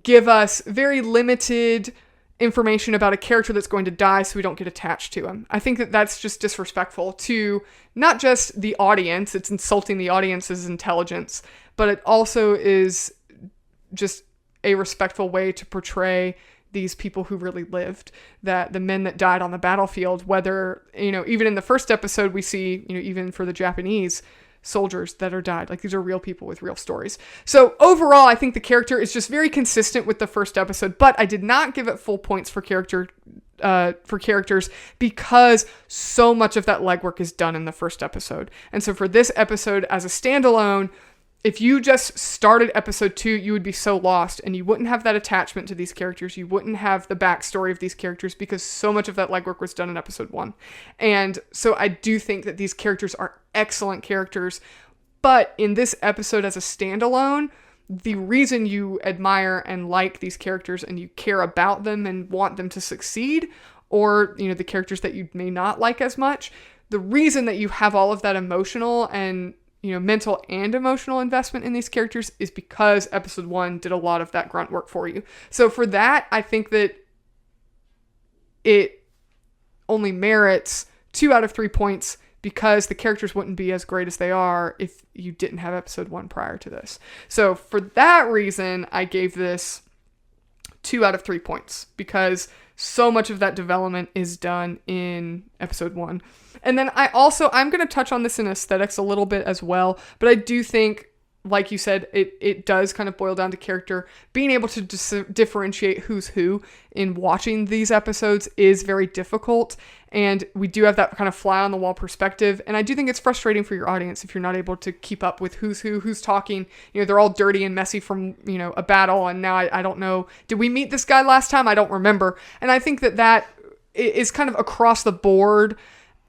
give us very limited information about a character that's going to die so we don't get attached to him. I think that that's just disrespectful to not just the audience, it's insulting the audience's intelligence, but it also is just a respectful way to portray these people who really lived, that the men that died on the battlefield, whether, even in the first episode we see, even for the Japanese, soldiers that are died. Like, these are real people with real stories. So overall, I think the character is just very consistent with the first episode, but I did not give it full points for characters because so much of that legwork is done in the first episode. And so for this episode as a standalone, if you just started episode 2, you would be so lost and you wouldn't have that attachment to these characters. You wouldn't have the backstory of these characters because so much of that legwork was done in episode 1. And so I do think that these characters are excellent characters, but in this episode as a standalone, the reason you admire and like these characters and you care about them and want them to succeed, or, you know, the characters that you may not like as much, the reason that you have all of that emotional and, you know, mental and emotional investment in these characters is because episode 1 did a lot of that grunt work for you. So for that, I think that it only merits 2 out of 3 points because the characters wouldn't be as great as they are if you didn't have episode 1 prior to this. So for that reason, I gave this 2 out of 3 points because so much of that development is done in episode 1. And then I'm going to touch on this in aesthetics a little bit as well, but I do think, like you said, it does kind of boil down to character. Being able to differentiate who's who in watching these episodes is very difficult, and we do have that kind of fly on the wall perspective, and I do think it's frustrating for your audience if you're not able to keep up with who's who, who's talking. You know, they're all dirty and messy from, you know, a battle, and now I don't know, did we meet this guy last time? I don't remember. And I think that is kind of across the board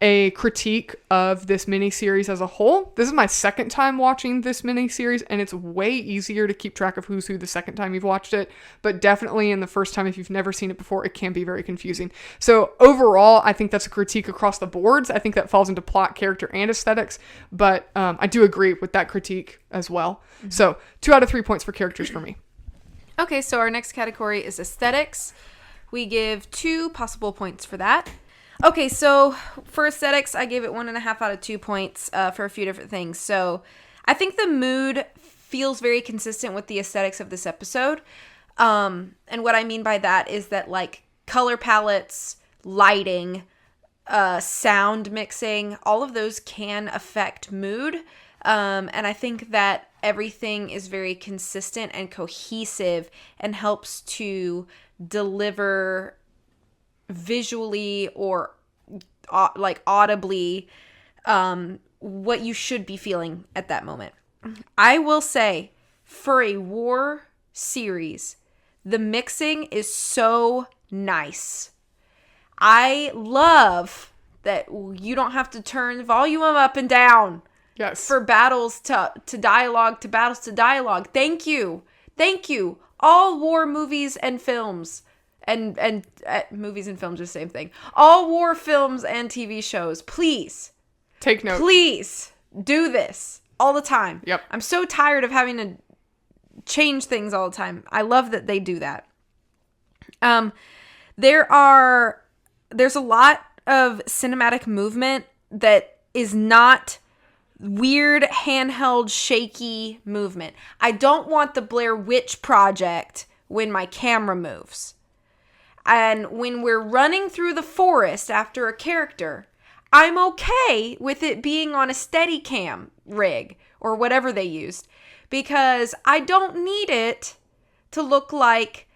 a critique of this miniseries as a whole. This is my second time watching this miniseries, and it's way easier to keep track of who's who the second time you've watched it, but definitely in the first time, if you've never seen it before, it can be very confusing. So overall, I think that's a critique across the boards. I think that falls into plot, character, and aesthetics, but I do agree with that critique as well. Mm-hmm. So 2 out of 3 points for characters for me. Okay, so our next category is aesthetics. We give 2 possible points for that. Okay, so for aesthetics, I gave it 1.5 out of 2 points for a few different things. So I think the mood feels very consistent with the aesthetics of this episode. And what I mean by that is that, like, color palettes, lighting, sound mixing, all of those can affect mood. And I think that everything is very consistent and cohesive and helps to deliver visually or like audibly what you should be feeling at that moment. I will say, for a war series, the mixing is so nice. I love that you don't have to turn the volume up and down. Yes. For battles to dialogue to battles to dialogue. Thank you. All war movies and films. And movies and films are the same thing. All war films and TV shows, please. Take note. Please do this all the time. Yep. I'm so tired of having to change things all the time. I love that they do that. There's a lot of cinematic movement that is not weird, handheld, shaky movement. I don't want the Blair Witch Project when my camera moves. And when we're running through the forest after a character, I'm okay with it being on a Steadicam rig or whatever they used, because I don't need it to look like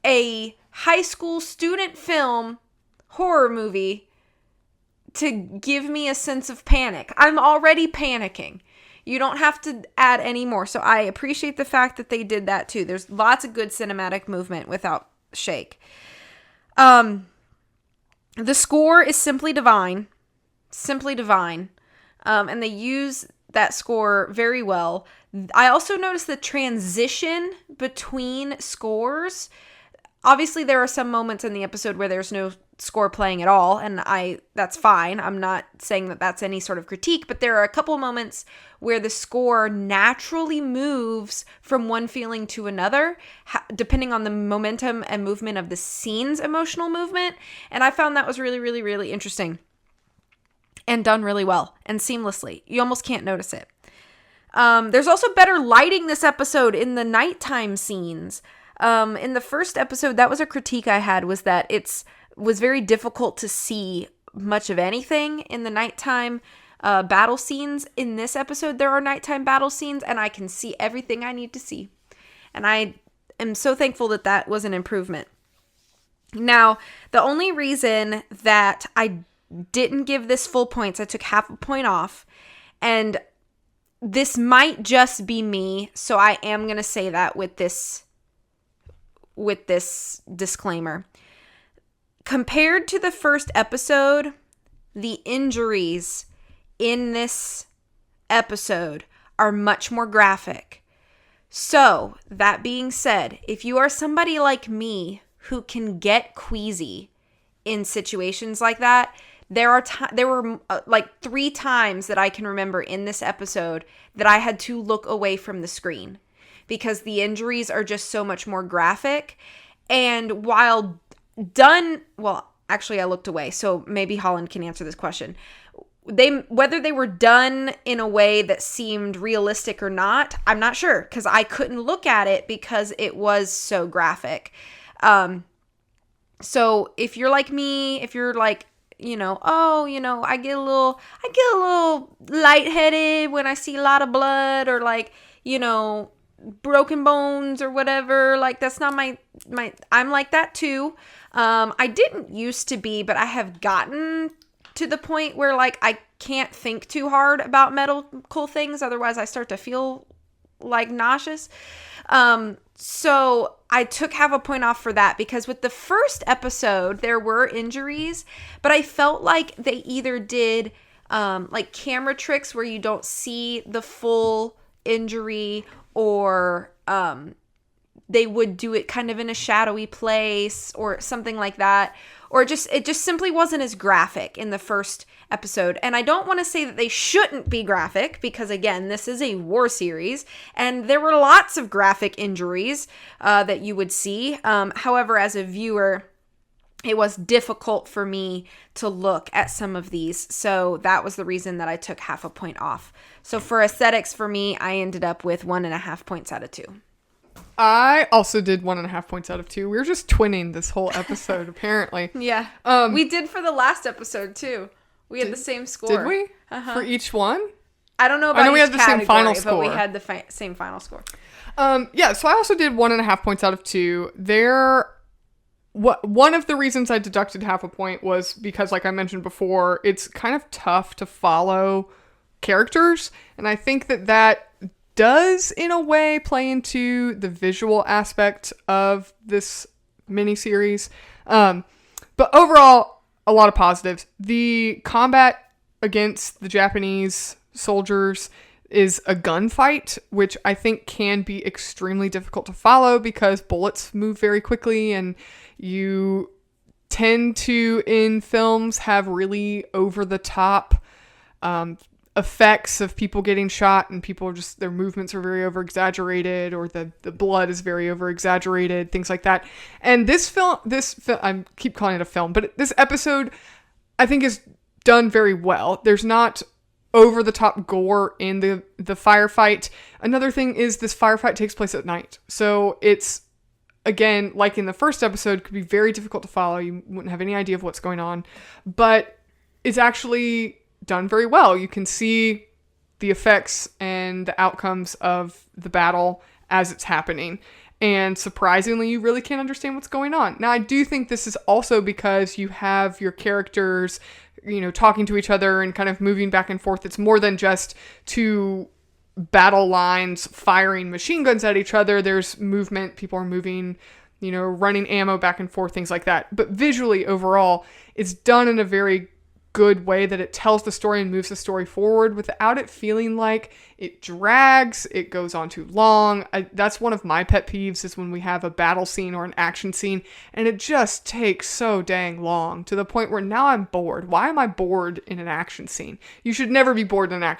a high school student film horror movie to give me a sense of panic. I'm already panicking. You don't have to add any more. So I appreciate the fact that they did that too. There's lots of good cinematic movement without shake. The score is simply divine, and they use that score very well. I also noticed the transition between scores. Obviously, there are some moments in the episode where there's no score playing at all, and that's fine. I'm not saying that that's any sort of critique, but there are a couple moments where the score naturally moves from one feeling to another, depending on the momentum and movement of the scene's emotional movement, and I found that was really, really, really interesting and done really well and seamlessly. You almost can't notice it. There's also better lighting this episode in the nighttime scenes. In the first episode, that was a critique I had, was that was very difficult to see much of anything in the nighttime. battle scenes. In this episode, there are nighttime battle scenes, and I can see everything I need to see. And I am so thankful that that was an improvement. Now, the only reason that I didn't give this full points, I took half a point off, and this might just be me, so I am going to say that with this disclaimer. Compared to the first episode, the injuries in this episode are much more graphic. So, that being said, if you are somebody like me who can get queasy in situations like that, there were like 3 times that I can remember in this episode that I had to look away from the screen because the injuries are just so much more graphic. And while done, well, actually I looked away, so maybe Holland can answer this question. Whether they were done in a way that seemed realistic or not, I'm not sure, because I couldn't look at it because it was so graphic. So if you're like me, if you're like, I get a little lightheaded when I see a lot of blood, or like, broken bones or whatever, like that's not my I'm like that too. I didn't used to be, but I have gotten to the point where like I can't think too hard about medical things, otherwise I start to feel like nauseous. So I took half a point off for that, because with the first episode there were injuries, but I felt like they either did like camera tricks where you don't see the full injury, or they would do it kind of in a shadowy place or something like that, or it just simply wasn't as graphic in the first episode. And I don't want to say that they shouldn't be graphic, because again, this is a war series and there were lots of graphic injuries that you would see. However, as a viewer, it was difficult for me to look at some of these. So that was the reason that I took half a point off. So for aesthetics, for me, I ended up with 1.5 points out of 2. I also did 1.5 points out of 2. We were just twinning this whole episode, apparently. Yeah. We did for the last episode, too. We had the same score. Did we? Uh-huh. For each one? I don't know about I know we had the same final but score. we had the same final score. Yeah, so I also did 1.5 points out of 2. One of the reasons I deducted half a point was because, like I mentioned before, it's kind of tough to follow characters. And I think that does, in a way, play into the visual aspect of this miniseries. But overall, a lot of positives. The combat against the Japanese soldiers is a gunfight, which I think can be extremely difficult to follow because bullets move very quickly, and you tend to, in films, have really over-the-top effects of people getting shot, and people just, their movements are very over-exaggerated, or the blood is very over-exaggerated, things like that. And this film, I keep calling it a film, but this episode, I think, is done very well. There's not over-the-top gore in the firefight. Another thing is this firefight takes place at night. So it's, again, like in the first episode, could be very difficult to follow. You wouldn't have any idea of what's going on. But it's actually done very well. You can see the effects and the outcomes of the battle as it's happening. And surprisingly, you really can't understand what's going on. Now, I do think this is also because you have your characters, talking to each other and kind of moving back and forth. It's more than just two battle lines firing machine guns at each other. There's movement. People are moving, running ammo back and forth, things like that. But visually, overall, it's done in a very good way that it tells the story and moves the story forward without it feeling like it drags, it goes on too long. That's one of my pet peeves, is when we have a battle scene or an action scene and it just takes so dang long, to the point where now I'm bored. Why am I bored in an action scene? You should never be bored in an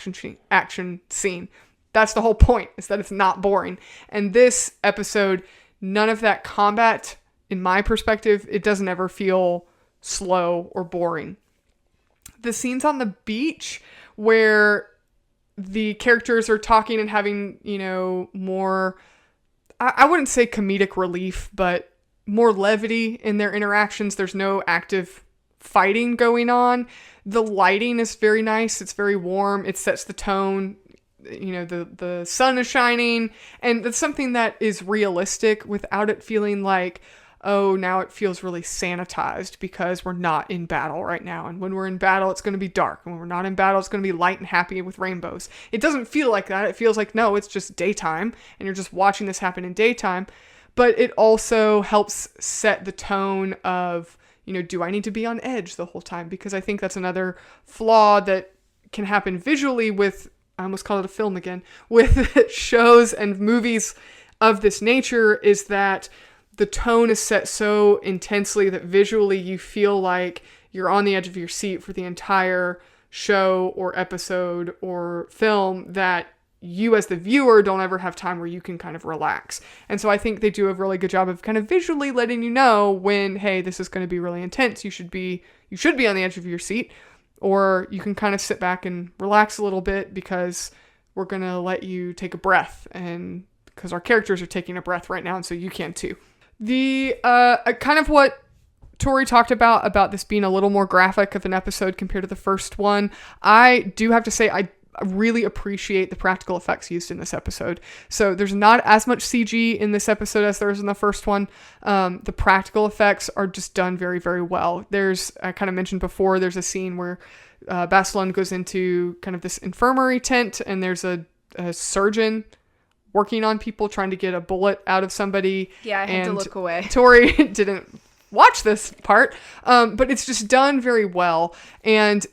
action scene. That's the whole point, is that it's not boring. And this episode, none of that combat, in my perspective, it doesn't ever feel slow or boring. The scenes on the beach where the characters are talking and having, more, I wouldn't say comedic relief, but more levity in their interactions. There's no active fighting going on. The lighting is very nice. It's very warm. It sets the tone. You know, the sun is shining, and that's something that is realistic without it feeling like, oh, now it feels really sanitized because we're not in battle right now. And when we're in battle, it's going to be dark. And when we're not in battle, it's going to be light and happy with rainbows. It doesn't feel like that. It feels like, no, it's just daytime and you're just watching this happen in daytime. But it also helps set the tone of, you know, do I need to be on edge the whole time? Because I think that's another flaw that can happen visually with, I almost called it a film again, with shows and movies of this nature, is that the tone is set so intensely that visually you feel like you're on the edge of your seat for the entire show or episode or film, that you as the viewer don't ever have time where you can kind of relax. And so I think they do a really good job of kind of visually letting you know when, hey, this is going to be really intense. You should be on the edge of your seat, or you can kind of sit back and relax a little bit because we're going to let you take a breath, and because our characters are taking a breath right now, and so you can too. The kind of what Tori talked about this being a little more graphic of an episode compared to the first one, I do have to say I really appreciate the practical effects used in this episode. So there's not as much CG in this episode as there is in the first one. The practical effects are just done very, very well. I kind of mentioned before, there's a scene where Basilan goes into kind of this infirmary tent, and there's a surgeon working on people, trying to get a bullet out of somebody. Yeah, I had to look away. Tori didn't watch this part, but it's just done very well. And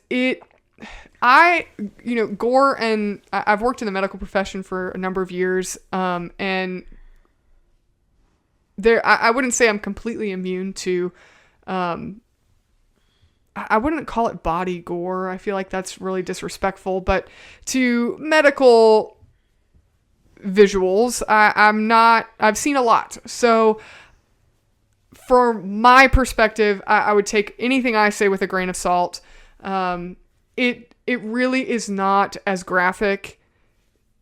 gore, and I've worked in the medical profession for a number of years, and I wouldn't say I'm completely immune to, I wouldn't call it body gore. I feel like that's really disrespectful, but to medical visuals, I've seen a lot. So from my perspective, I would take anything I say with a grain of salt. It really is not as graphic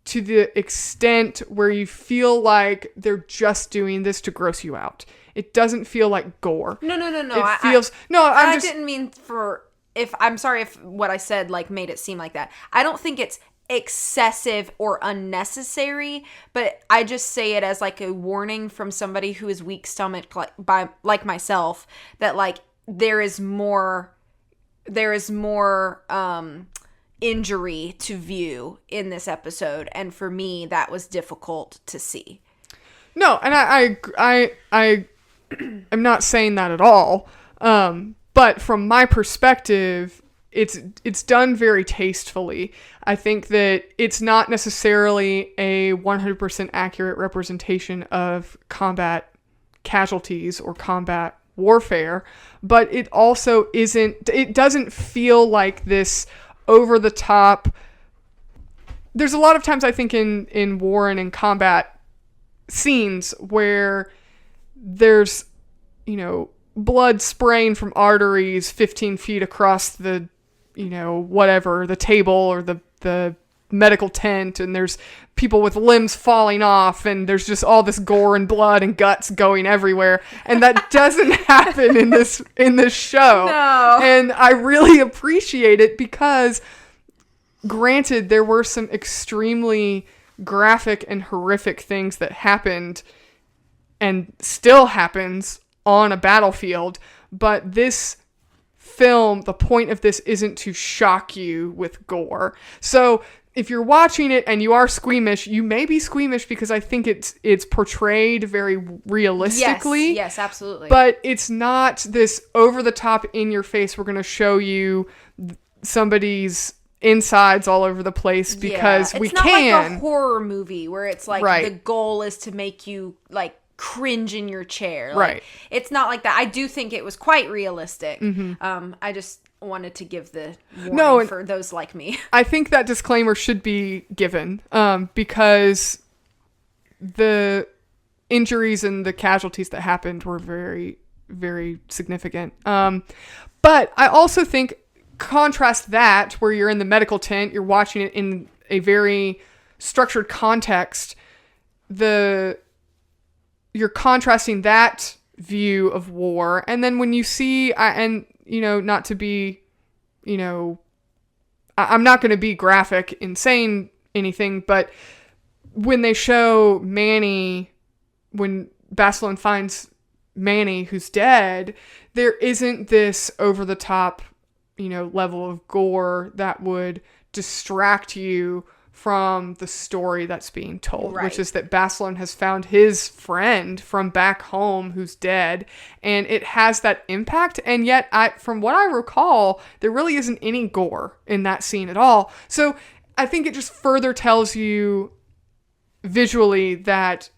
to the extent where you feel like they're just doing this to gross you out. It doesn't feel like gore. No. It feels I didn't mean I'm sorry if what I said like made it seem like that. I don't think it's excessive or unnecessary, but I just say it as like a warning from somebody who is weak stomached like myself, that like there is more injury to view in this episode, and for me that was difficult to see. No, and I am not saying that at all. But from my perspective, it's done very tastefully. I think that it's not necessarily a 100% accurate representation of combat casualties or combat warfare, but it also it doesn't feel like this over the top. There's a lot of times I think in war and in combat scenes where there's, blood spraying from arteries 15 feet across the, the table or the medical tent, and there's people with limbs falling off, and there's just all this gore and blood and guts going everywhere, and that doesn't happen in this show. No. And I really appreciate it because, granted, there were some extremely graphic and horrific things that happened and still happens on a battlefield, but this film, the point of this isn't to shock you with gore. So if you're watching it and you are squeamish, you may be squeamish because I think it's portrayed very realistically. Yes, absolutely. But it's not this over the top, in your face, we're going to show you somebody's insides all over the place because we can. It's not like a horror movie where it's like the goal is to make you like cringe in your chair. Like, right. It's not like that. I do think it was quite realistic. Mm-hmm. I just wanted to give the warning for those like me. I think that disclaimer should be given because the injuries and the casualties that happened were very, very significant. But I also think, contrast that where you're in the medical tent, you're watching it in a very structured context, you're contrasting that view of war, and then when you see, and not to be, I'm not going to be graphic in saying anything, but when they show Manny, when Basilone finds Manny who's dead, there isn't this over the top, level of gore that would distract you from the story that's being told, Right. which is that Basilone has found his friend from back home who's dead, and it has that impact. And yet, from what I recall, there really isn't any gore in that scene at all. So I think it just further tells you visually that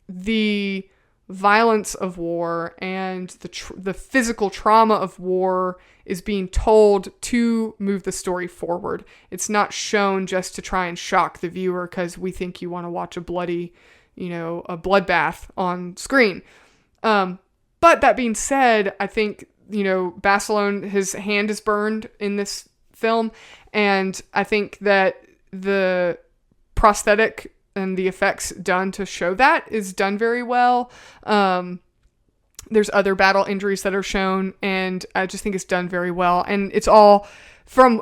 the violence of war and the physical trauma of war is being told to move the story forward. It's not shown just to try and shock the viewer because we think you want to watch a bloody, a bloodbath on screen. But that being said, I think, Basilone, his hand is burned in this film, and I think that the prosthetic and the effects done to show that is done very well. There's other battle injuries that are shown, and I just think it's done very well. And it's all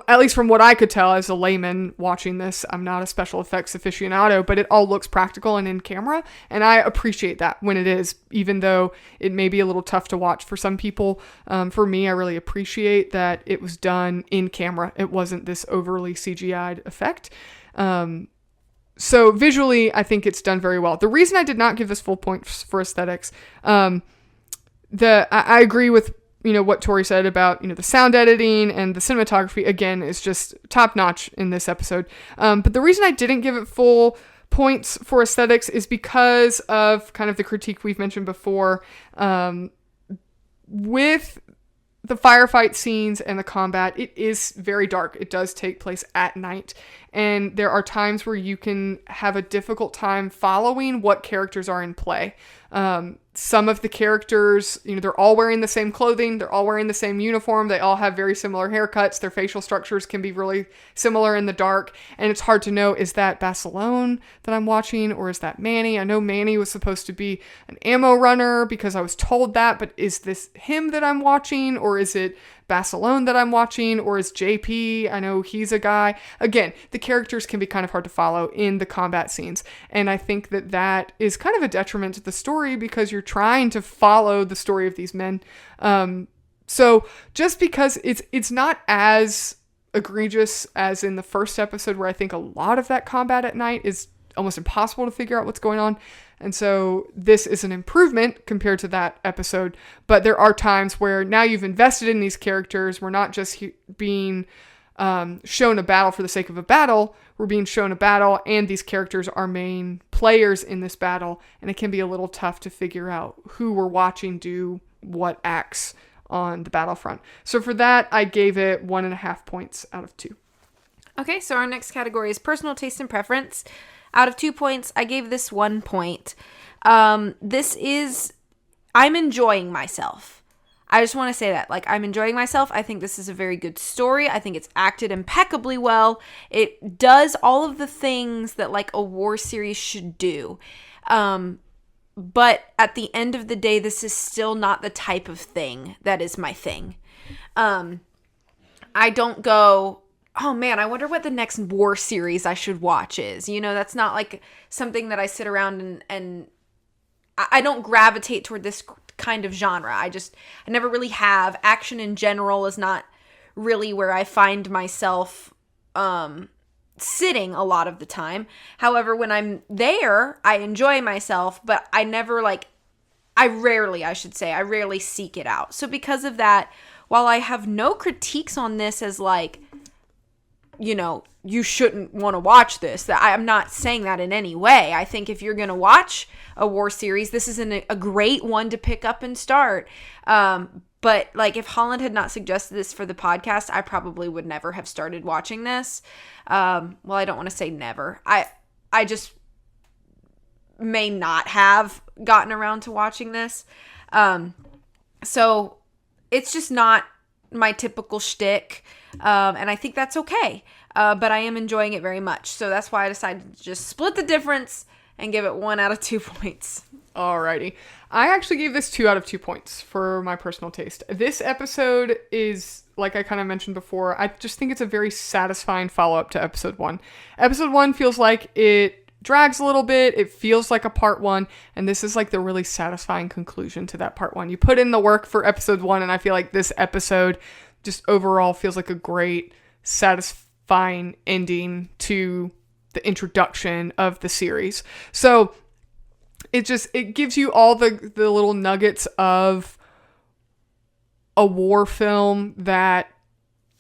at least from what I could tell as a layman watching this, I'm not a special effects aficionado, but it all looks practical and in camera. And I appreciate that when it is, even though it may be a little tough to watch for some people. For me, I really appreciate that it was done in camera. It wasn't this overly CGI'd effect. So visually, I think it's done very well. The reason I did not give this full points for aesthetics, I agree with what Tori said about the sound editing and the cinematography. Again, is just top notch in this episode. But the reason I didn't give it full points for aesthetics is because of kind of the critique we've mentioned before. With the firefight scenes and the combat, it is very dark. It does take place at night. And there are times where you can have a difficult time following what characters are in play. Some of the characters, they're all wearing the same clothing. They're all wearing the same uniform. They all have very similar haircuts. Their facial structures can be really similar in the dark. And it's hard to know, is that Basilone that I'm watching, or is that Manny? I know Manny was supposed to be an ammo runner because I was told that, but is this him that I'm watching, or is it Basilone that I'm watching, or is JP? I know he's a guy. Again, the characters can be kind of hard to follow in the combat scenes. And I think that is kind of a detriment to the story because you're trying to follow the story of these men. So just because it's not as egregious as in the first episode, where I think a lot of that combat at night is almost impossible to figure out what's going on. And so this is an improvement compared to that episode. But there are times where now you've invested in these characters. We're not just being shown a battle for the sake of a battle. We're being shown a battle, and these characters are main players in this battle. And it can be a little tough to figure out who we're watching do what acts on the battlefront. So for that, I gave it 1.5 points out of 2. Okay, so our next category is personal taste and preference. Out of 2 points, I gave this 1 point. I'm enjoying myself. I just want to say that. I'm enjoying myself. I think this is a very good story. I think it's acted impeccably well. It does all of the things that, a war series should do. But at the end of the day, this is still not the type of thing that is my thing. I don't go, oh man, I wonder what the next war series I should watch is. That's not something that I sit around and I don't gravitate toward this kind of genre. I never really have. Action in general is not really where I find myself sitting a lot of the time. However, when I'm there, I enjoy myself, but I rarely seek it out. So because of that, while I have no critiques on this as you shouldn't want to watch this, that I'm not saying that in any way. I think if you're going to watch a war series, this is a great one to pick up and start. But if Holland had not suggested this for the podcast, I probably would never have started watching this. Well, I don't want to say never. I just may not have gotten around to watching this. So it's just not my typical shtick. And I think that's okay. But I am enjoying it very much. So that's why I decided to just split the difference and give it 1 out of 2 points. Alrighty. I actually gave this 2 out of 2 points for my personal taste. This episode is, like I kind of mentioned before, I just think it's a very satisfying follow-up to episode 1. Episode 1 feels like it drags a little bit. It feels like a part 1, and this is like the really satisfying conclusion to that part 1. You put in the work for episode 1, and I feel like this episode just overall feels like a great, satisfying ending to the introduction of the series. So it gives you all the little nuggets of a war film that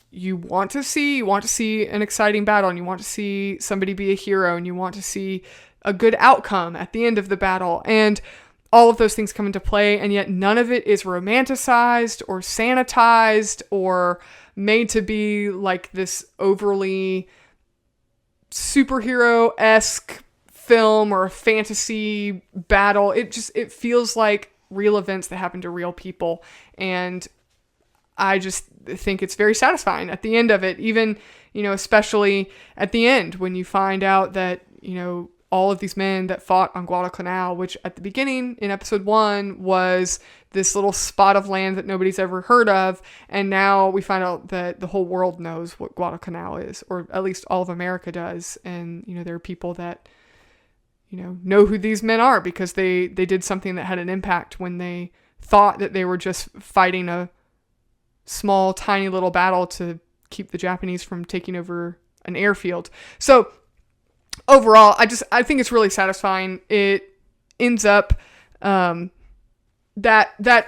you want to see. You want to see an exciting battle, and you want to see somebody be a hero, and you want to see a good outcome at the end of the battle. And all of those things come into play, and yet none of it is romanticized or sanitized or made to be like this overly superhero-esque film or a fantasy battle. It feels like real events that happen to real people, and I just think it's very satisfying at the end of it. Even, especially at the end when you find out that, all of these men that fought on Guadalcanal, which at the beginning in episode 1 was this little spot of land that nobody's ever heard of, and now we find out that the whole world knows what Guadalcanal is, or at least all of America does. And there are people that know who these men are because they did something that had an impact when they thought that they were just fighting a small, tiny little battle to keep the Japanese from taking over an airfield. So overall, I think it's really satisfying. It ends up, that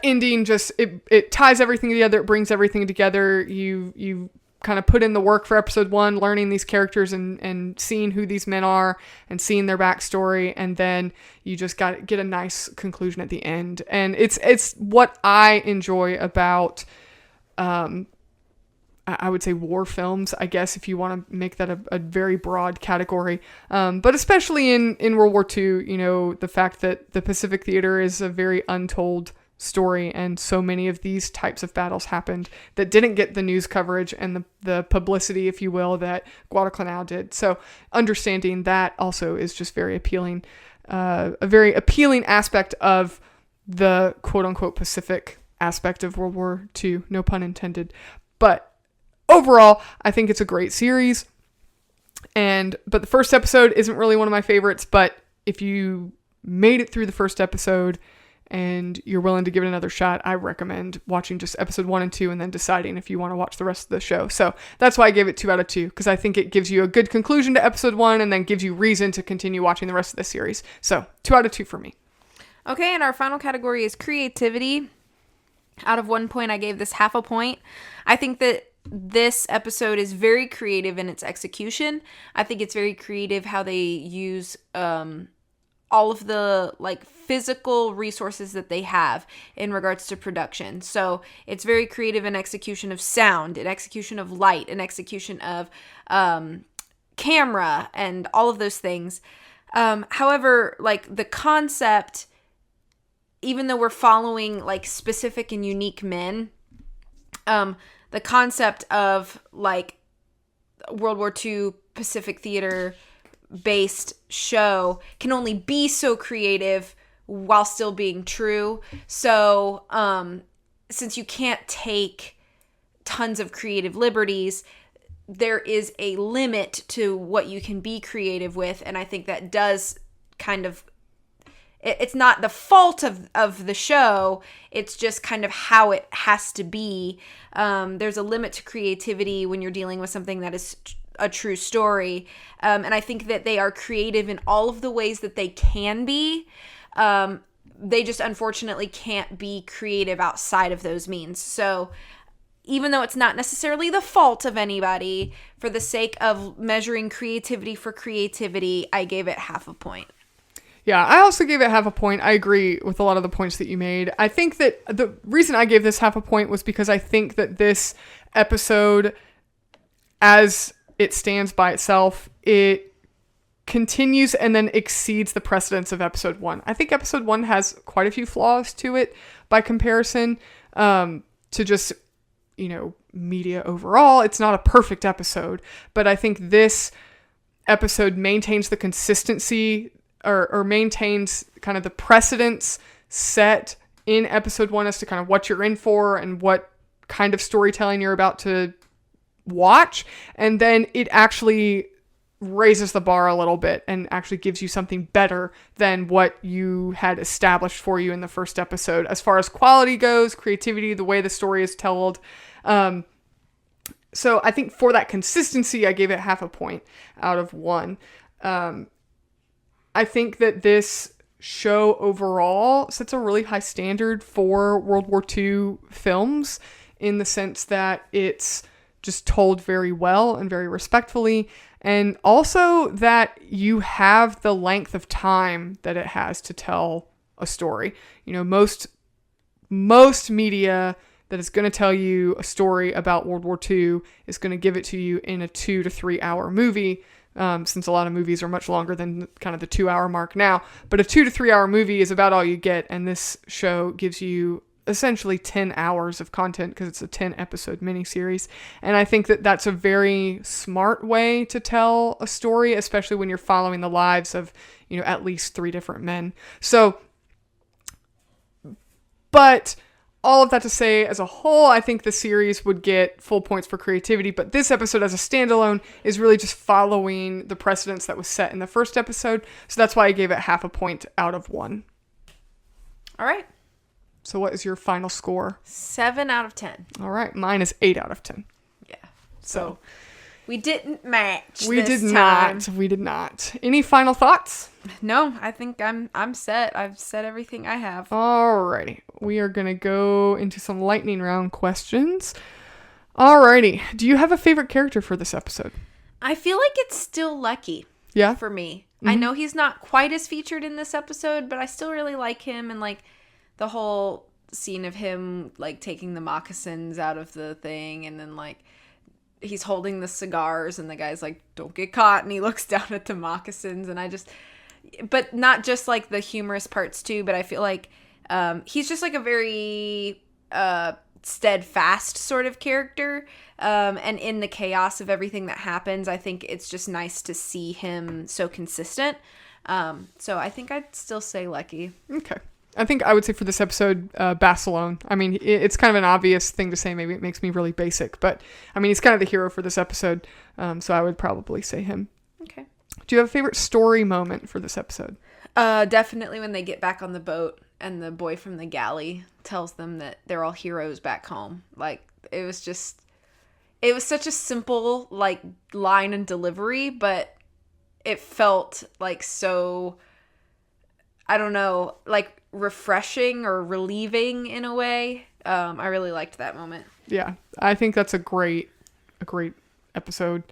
ending just, it ties everything together. It brings everything together. You kind of put in the work for episode 1, learning these characters and seeing who these men are and seeing their backstory, and then you just get a nice conclusion at the end. And it's what I enjoy about I would say war films, I guess, if you want to make that a very broad category. But especially in World War II, the fact that the Pacific Theater is a very untold story, and so many of these types of battles happened that didn't get the news coverage and the publicity, if you will, that Guadalcanal did. So understanding that also is just very appealing, a very appealing aspect of the quote-unquote Pacific aspect of World War II, no pun intended. But overall, I think it's a great series. But the first episode isn't really one of my favorites, but if you made it through the first episode and you're willing to give it another shot, I recommend watching just episode 1 and 2 and then deciding if you want to watch the rest of the show. So that's why I gave it 2 out of 2, because I think it gives you a good conclusion to episode 1 and then gives you reason to continue watching the rest of the series. So 2 out of 2 for me. Okay, and our final category is creativity. Out of 1 point, I gave this half a point. I think that this episode is very creative in its execution. I think it's very creative how they use all of the physical resources that they have in regards to production. So it's very creative in execution of sound, in execution of light, in execution of camera, and all of those things. However, the concept, even though we're following specific and unique men, the concept of World War II Pacific Theater based show can only be so creative while still being true. So since you can't take tons of creative liberties, there is a limit to what you can be creative with. And I think that does kind of, it's not the fault of the show, it's just kind of how it has to be. There's a limit to creativity when you're dealing with something that is a true story. And I think that they are creative in all of the ways that they can be. They just unfortunately can't be creative outside of those means. So even though it's not necessarily the fault of anybody, for the sake of measuring creativity for creativity, I gave it half a point. Yeah, I also gave it half a point. I agree with a lot of the points that you made. I think that the reason I gave this half a point was because I think that this episode, as it stands by itself, it continues and then exceeds the precedence of episode 1. I think episode 1 has quite a few flaws to it by comparison to just, media overall. It's not a perfect episode, but I think this episode maintains the consistency or maintains kind of the precedents set in episode 1 as to kind of what you're in for and what kind of storytelling you're about to watch. And then it actually raises the bar a little bit and actually gives you something better than what you had established for you in the first episode as far as quality goes, creativity, the way the story is told. So I think for that consistency, I gave it half a point out of 1. I think that this show overall sets a really high standard for World War II films in the sense that it's just told very well and very respectfully. And also that you have the length of time that it has to tell a story. You know, most media that is going to tell you a story about World War II is going to give it to you in a 2 to 3 hour movie, since a lot of movies are much longer than kind of the 2 hour mark now. But a 2 to 3 hour movie is about all you get, and this show gives you essentially 10 hours of content because it's a 10 episode miniseries. And I think that that's a very smart way to tell a story, especially when you're following the lives of, you know, at least 3 different men. So, but all of that to say, as a whole, I think the series would get full points for creativity, but this episode as a standalone is really just following the precedents that was set in the first episode. So that's why I gave it half a point out of 1. All right. So what is your final score? 7 out of 10. All right. Mine is 8 out of 10. Yeah. So we didn't match. We this did time. not. We did not. Any final thoughts? No, I think I'm set. I've said everything I have. Alrighty. We are going to go into some lightning round questions. Alrighty. Do you have a favorite character for this episode? I feel like it's still Lucky. Yeah? For me. Mm-hmm. I know he's not quite as featured in this episode, but I still really like him, and like the whole scene of him like taking the moccasins out of the thing, and then like he's holding the cigars and the guy's like, don't get caught, and he looks down at the moccasins, and but not just like the humorous parts too, but I feel like he's just like a very steadfast sort of character, and in the chaos of everything that happens, I think it's just nice to see him so consistent. So I think I'd still say Lucky. Okay. I think I would say for this episode, Barcelona. I mean, it's kind of an obvious thing to say. Maybe it makes me really basic, but I mean, he's kind of the hero for this episode. So I would probably say him. Okay. Do you have a favorite story moment for this episode? Definitely when they get back on the boat and the boy from the galley tells them that they're all heroes back home. Like, it was such a simple, like, line and delivery, but it felt like so, I don't know, like refreshing or relieving in a way. I really liked that moment. Yeah, I think that's a great episode,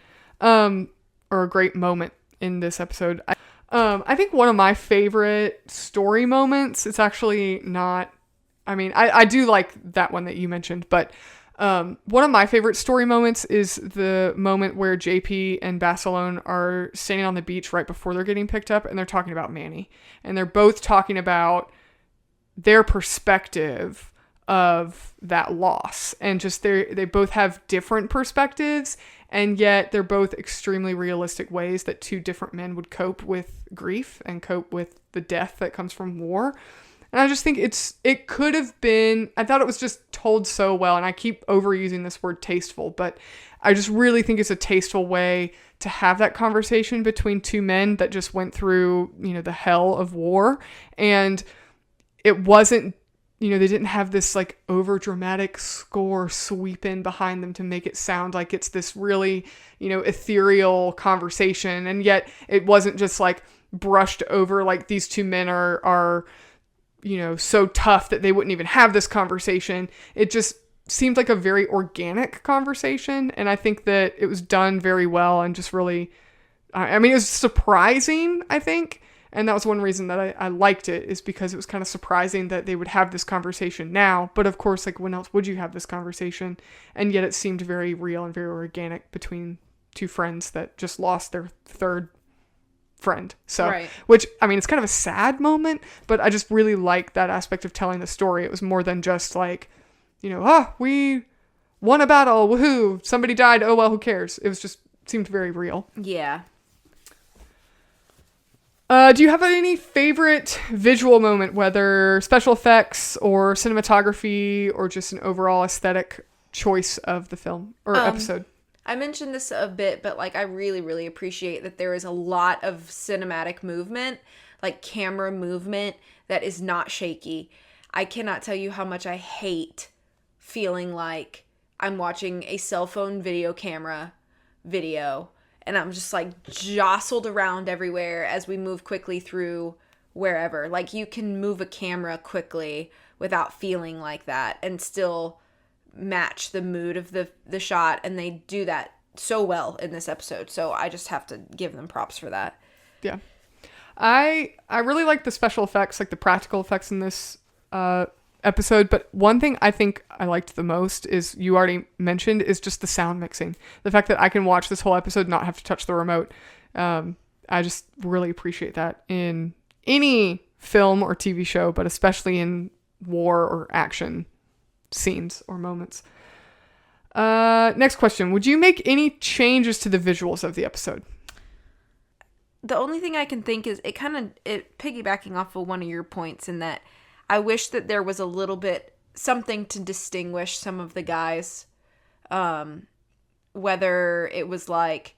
or a great moment in this episode. I think one of my favorite story moments, it's actually not, I mean, I do like that one that you mentioned, but one of my favorite story moments is the moment where JP and Barcelona are standing on the beach right before they're getting picked up, and they're talking about Manny, and they're both talking about their perspective of that loss, and just they both have different perspectives, and yet they're both extremely realistic ways that 2 different men would cope with grief and cope with the death that comes from war. And I just think it could have been, I thought it was just told so well, and I keep overusing this word tasteful, but I just really think it's a tasteful way to have that conversation between 2 men that just went through, you know, the hell of war. And it wasn't, you know, they didn't have this like over dramatic score sweep in behind them to make it sound like it's this really, you know, ethereal conversation. And yet it wasn't just like brushed over like these 2 men are, you know, so tough that they wouldn't even have this conversation. It just seemed like a very organic conversation. And I think that it was done very well and just really, I mean, it was surprising, I think. And that was one reason that I liked it, is because it was kind of surprising that they would have this conversation now. But of course, like, when else would you have this conversation? And yet it seemed very real and very organic between 2 friends that just lost their 3rd friend. So, right. Which, I mean, it's kind of a sad moment, but I just really like that aspect of telling the story. It was more than just like, you know, we won a battle, woohoo, somebody died, oh well, who cares? It was just, seemed very real. Yeah. Do you have any favorite visual moment, whether special effects or cinematography or just an overall aesthetic choice of the film or episode? I mentioned this a bit, but like I really, really appreciate that there is a lot of cinematic movement, like camera movement that is not shaky. I cannot tell you how much I hate feeling like I'm watching a cell phone video camera video and I'm just like jostled around everywhere as we move quickly through wherever. Like you can move a camera quickly without feeling like that and still match the mood of the shot, and they do that so well in this episode. So I just have to give them props for that. Yeah. I really like the special effects, like the practical effects in this episode, but one thing I think I liked the most is, you already mentioned, is just the sound mixing. The fact that I can watch this whole episode, not have to touch the remote. I just really appreciate that in any film or TV show, but especially in war or action scenes or moments. Next question. Would you make any changes to the visuals of the episode? The only thing I can think is it piggybacking off of one of your points, in that I wish that there was a little bit something to distinguish some of the guys. Whether it was like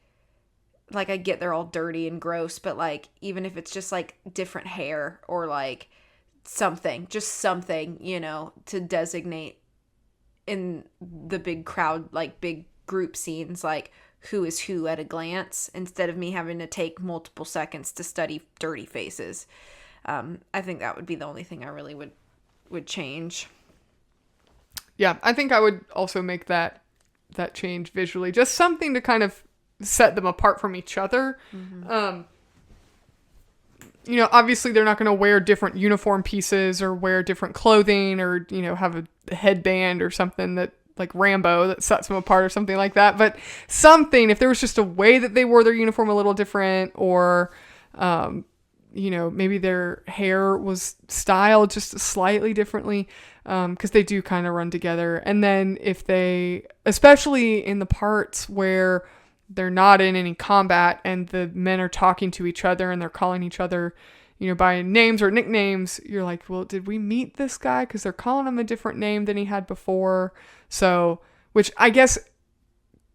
I get they're all dirty and gross, but like even if it's just like different hair or like something, to designate in the big crowd, like big group scenes, like who is who at a glance, instead of me having to take multiple seconds to study dirty faces. I think that would be the only thing I really would change. Yeah, I think I would also make that change visually. Just something to kind of set them apart from each other. Mm-hmm. Obviously they're not going to wear different uniform pieces or wear different clothing or, have a headband or something that like Rambo that sets them apart or something like that. But something, if there was just a way that they wore their uniform a little different, or, maybe their hair was styled just slightly differently, because they do kind of run together. And then if they, especially in the parts where they're not in any combat and the men are talking to each other and they're calling each other, by names or nicknames, you're like, well, did we meet this guy? Because they're calling him a different name than he had before. So, which I guess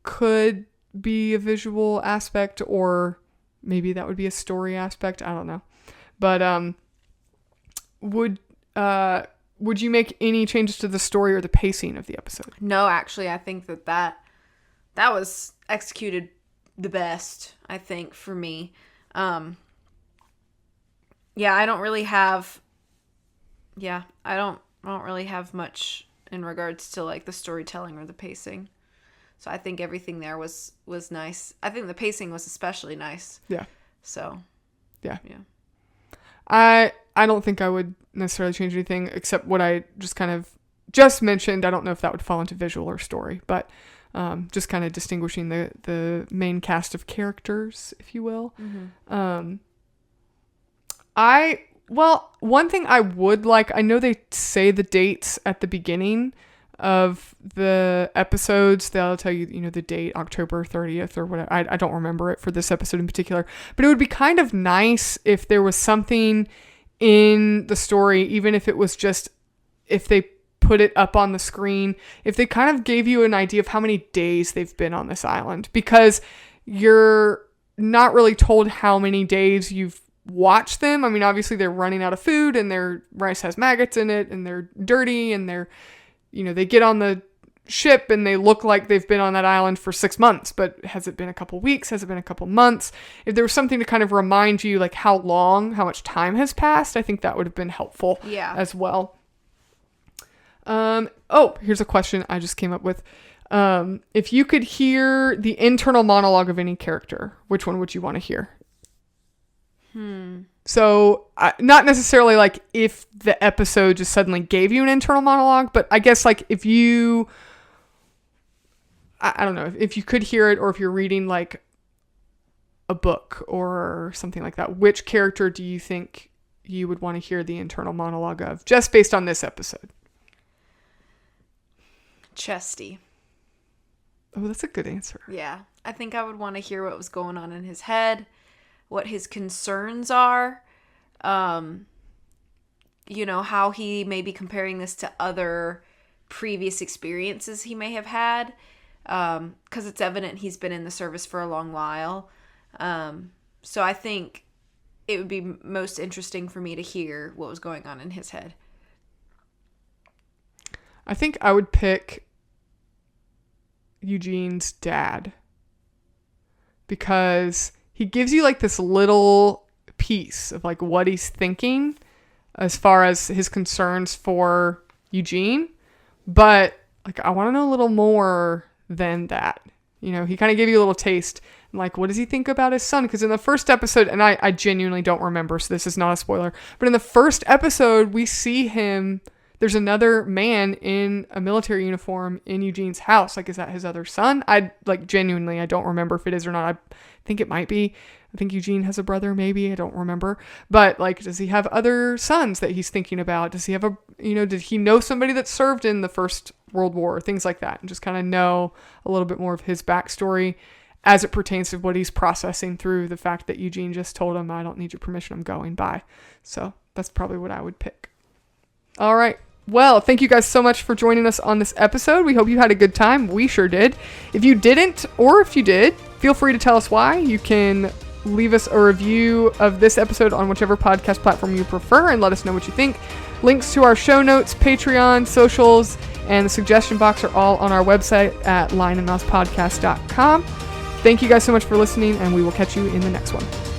could be a visual aspect, or maybe that would be a story aspect. I don't know. But would you make any changes to the story or the pacing of the episode? No, actually, I think that was executed the best, I think, for me. I don't really have much in regards to like the storytelling or the pacing. So I think everything there was nice. I think the pacing was especially nice. Yeah. So yeah. I don't think I would necessarily change anything except what I just mentioned. I don't know if that would fall into visual or story, but just kind of distinguishing the main cast of characters, if you will. Mm-hmm. One thing I would like, I know they say the dates at the beginning of the episodes. They'll tell you, the date, October 30th or whatever. I don't remember it for this episode in particular, but it would be kind of nice if there was something in the story, even if it was just, if they put it up on the screen, if they kind of gave you an idea of how many days they've been on this island, because you're not really told how many days you've watched them. I mean, obviously they're running out of food and their rice has maggots in it and they're dirty and they're, they get on the ship and they look like they've been on that island for 6 months, but has it been a couple weeks? Has it been a couple months? If there was something to kind of remind you like how much time has passed, I think that would have been helpful as well. Here's a question I just came up with. If you could hear the internal monologue of any character, which one would you want to hear? So not necessarily like if the episode just suddenly gave you an internal monologue, but I guess like if you, I don't know, if you could hear it, or if you're reading like a book or something like that, which character do you think you would want to hear the internal monologue of, just based on this episode? Chesty. Oh, that's a good answer. Yeah. I think I would want to hear what was going on in his head, what his concerns are. You know, how he may be comparing this to other previous experiences he may have had. Because it's evident he's been in the service for a long while. So I think it would be most interesting for me to hear what was going on in his head. I think I would pick Eugene's dad, because he gives you like this little piece of like what he's thinking as far as his concerns for Eugene, but like I want to know a little more than that. You know, he kind of gave you a little taste. Like, what does he think about his son? Because in the first episode, and I genuinely don't remember, so this is not a spoiler, but in the first episode, we see him, there's another man in a military uniform in Eugene's house. Like, is that his other son? I don't remember if it is or not. I think it might be. I think Eugene has a brother, maybe. I don't remember. But, like, does he have other sons that he's thinking about? Does he have did he know somebody that served in the First World War? Things like that. And just kind of know a little bit more of his backstory as it pertains to what he's processing through the fact that Eugene just told him, I don't need your permission, I'm going, bye. So that's probably what I would pick. All right. Well, thank you guys so much for joining us on this episode. We hope you had a good time. We sure did. If you didn't, or if you did, feel free to tell us why. You can leave us a review of this episode on whichever podcast platform you prefer and let us know what you think. Links to our show notes, Patreon, socials, and the suggestion box are all on our website at lineandmousePodcast.com. Thank you guys so much for listening, and we will catch you in the next one.